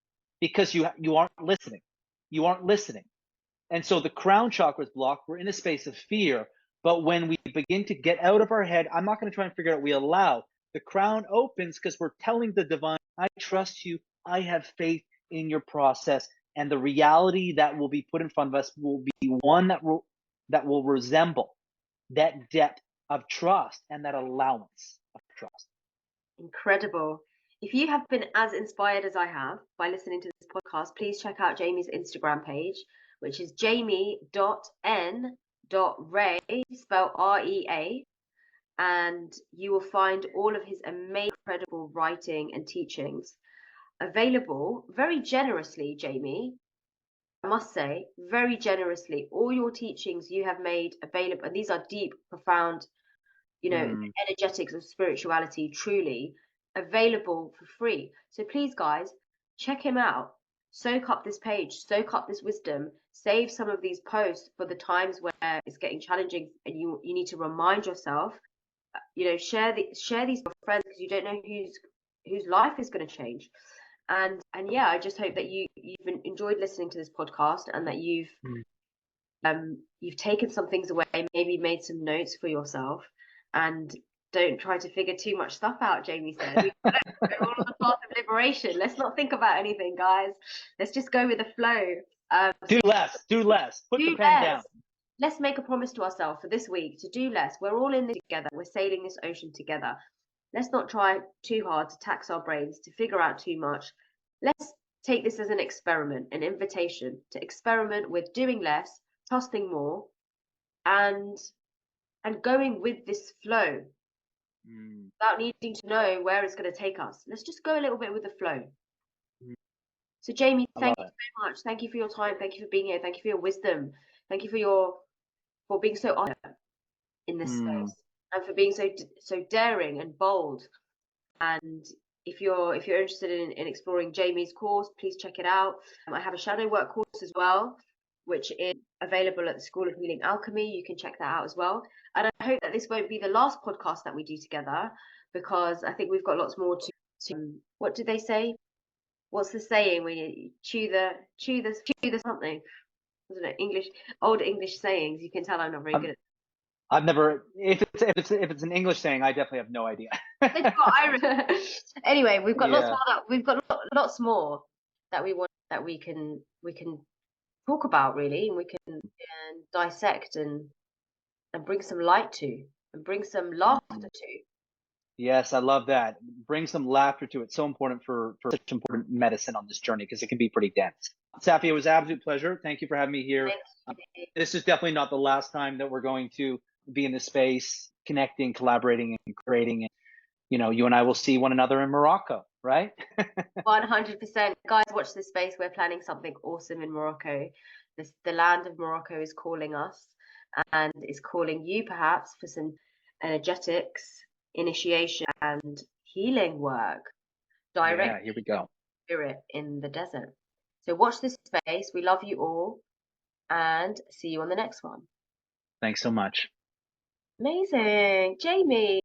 B: because you aren't listening. You aren't listening. And so the crown chakra is blocked. We're in a space of fear. But when we begin to get out of our head, I'm not going to try and figure it out. We allow the crown opens because we're telling the divine, I trust you. I have faith in your process. And the reality that will be put in front of us will be one that will resemble that depth of trust and that allowance of trust.
A: Incredible. If you have been as inspired as I have by listening to this podcast, please check out Jamie's Instagram page, which is jamie.n.rea, spelled REA. and you will find all of his amazing, incredible writing and teachings available very generously, Jamie. I must say, very generously. All your teachings you have made available, and these are deep, profound, energetics of spirituality, truly available for free. So please, guys, check him out. Soak up this page, soak up this wisdom, save some of these posts for the times where it's getting challenging and you need to remind yourself, share these with friends, because you don't know whose life is going to change. And yeah, I just hope that you've enjoyed listening to this podcast, and that you've taken some things away, maybe made some notes for yourself, and don't try to figure too much stuff out. Jamie said we're all on the path of liberation. Let's not think about anything, guys. Let's just go with the flow.
B: Do less. Put the pen down.
A: Let's make a promise to ourselves for this week to do less. We're all in this together. We're sailing this ocean together. Let's not try too hard to tax our brains to figure out too much. Let's take this as an experiment, an invitation to experiment with doing less, trusting more, and going with this flow without needing to know where it's going to take us. Let's just go a little bit with the flow. So Jamie, thank you very much. Thank you for your time. Thank you for being here. Thank you for your wisdom. Thank you for being so honest in this space, and for being so daring and bold. And if you're interested in exploring Jamie's course, please check it out. I have a shadow work course as well, which is available at the School of Healing Alchemy. You can check that out as well. And I hope that this won't be the last podcast that we do together, because I think we've got lots more to what did they say? What's the saying when you chew the something? Wasn't it old English sayings? You can tell I'm not very good at.
B: I've never. If it's an English saying, I definitely have no idea.
A: Anyway, we've got lots more that we can talk about, really, and we can dissect and bring some light to, and bring some laughter to.
B: Yes, I love that. Bring some laughter to it. So important for such important medicine on this journey, because it can be pretty dense. Safi, it was an absolute pleasure. Thank you for having me here. This is definitely not the last time that we're going to be in this space, connecting, collaborating, and creating. And, you and I will see one another in Morocco, right?
A: 100%. Guys, watch this space. We're planning something awesome in Morocco. The land of Morocco is calling us, and is calling you perhaps for some energetics, initiation, and healing work. Direct.
B: Here we go.
A: Spirit in the desert. So watch this space. We love you all, and see you on the next one.
B: Thanks so much.
A: Amazing. Jamie.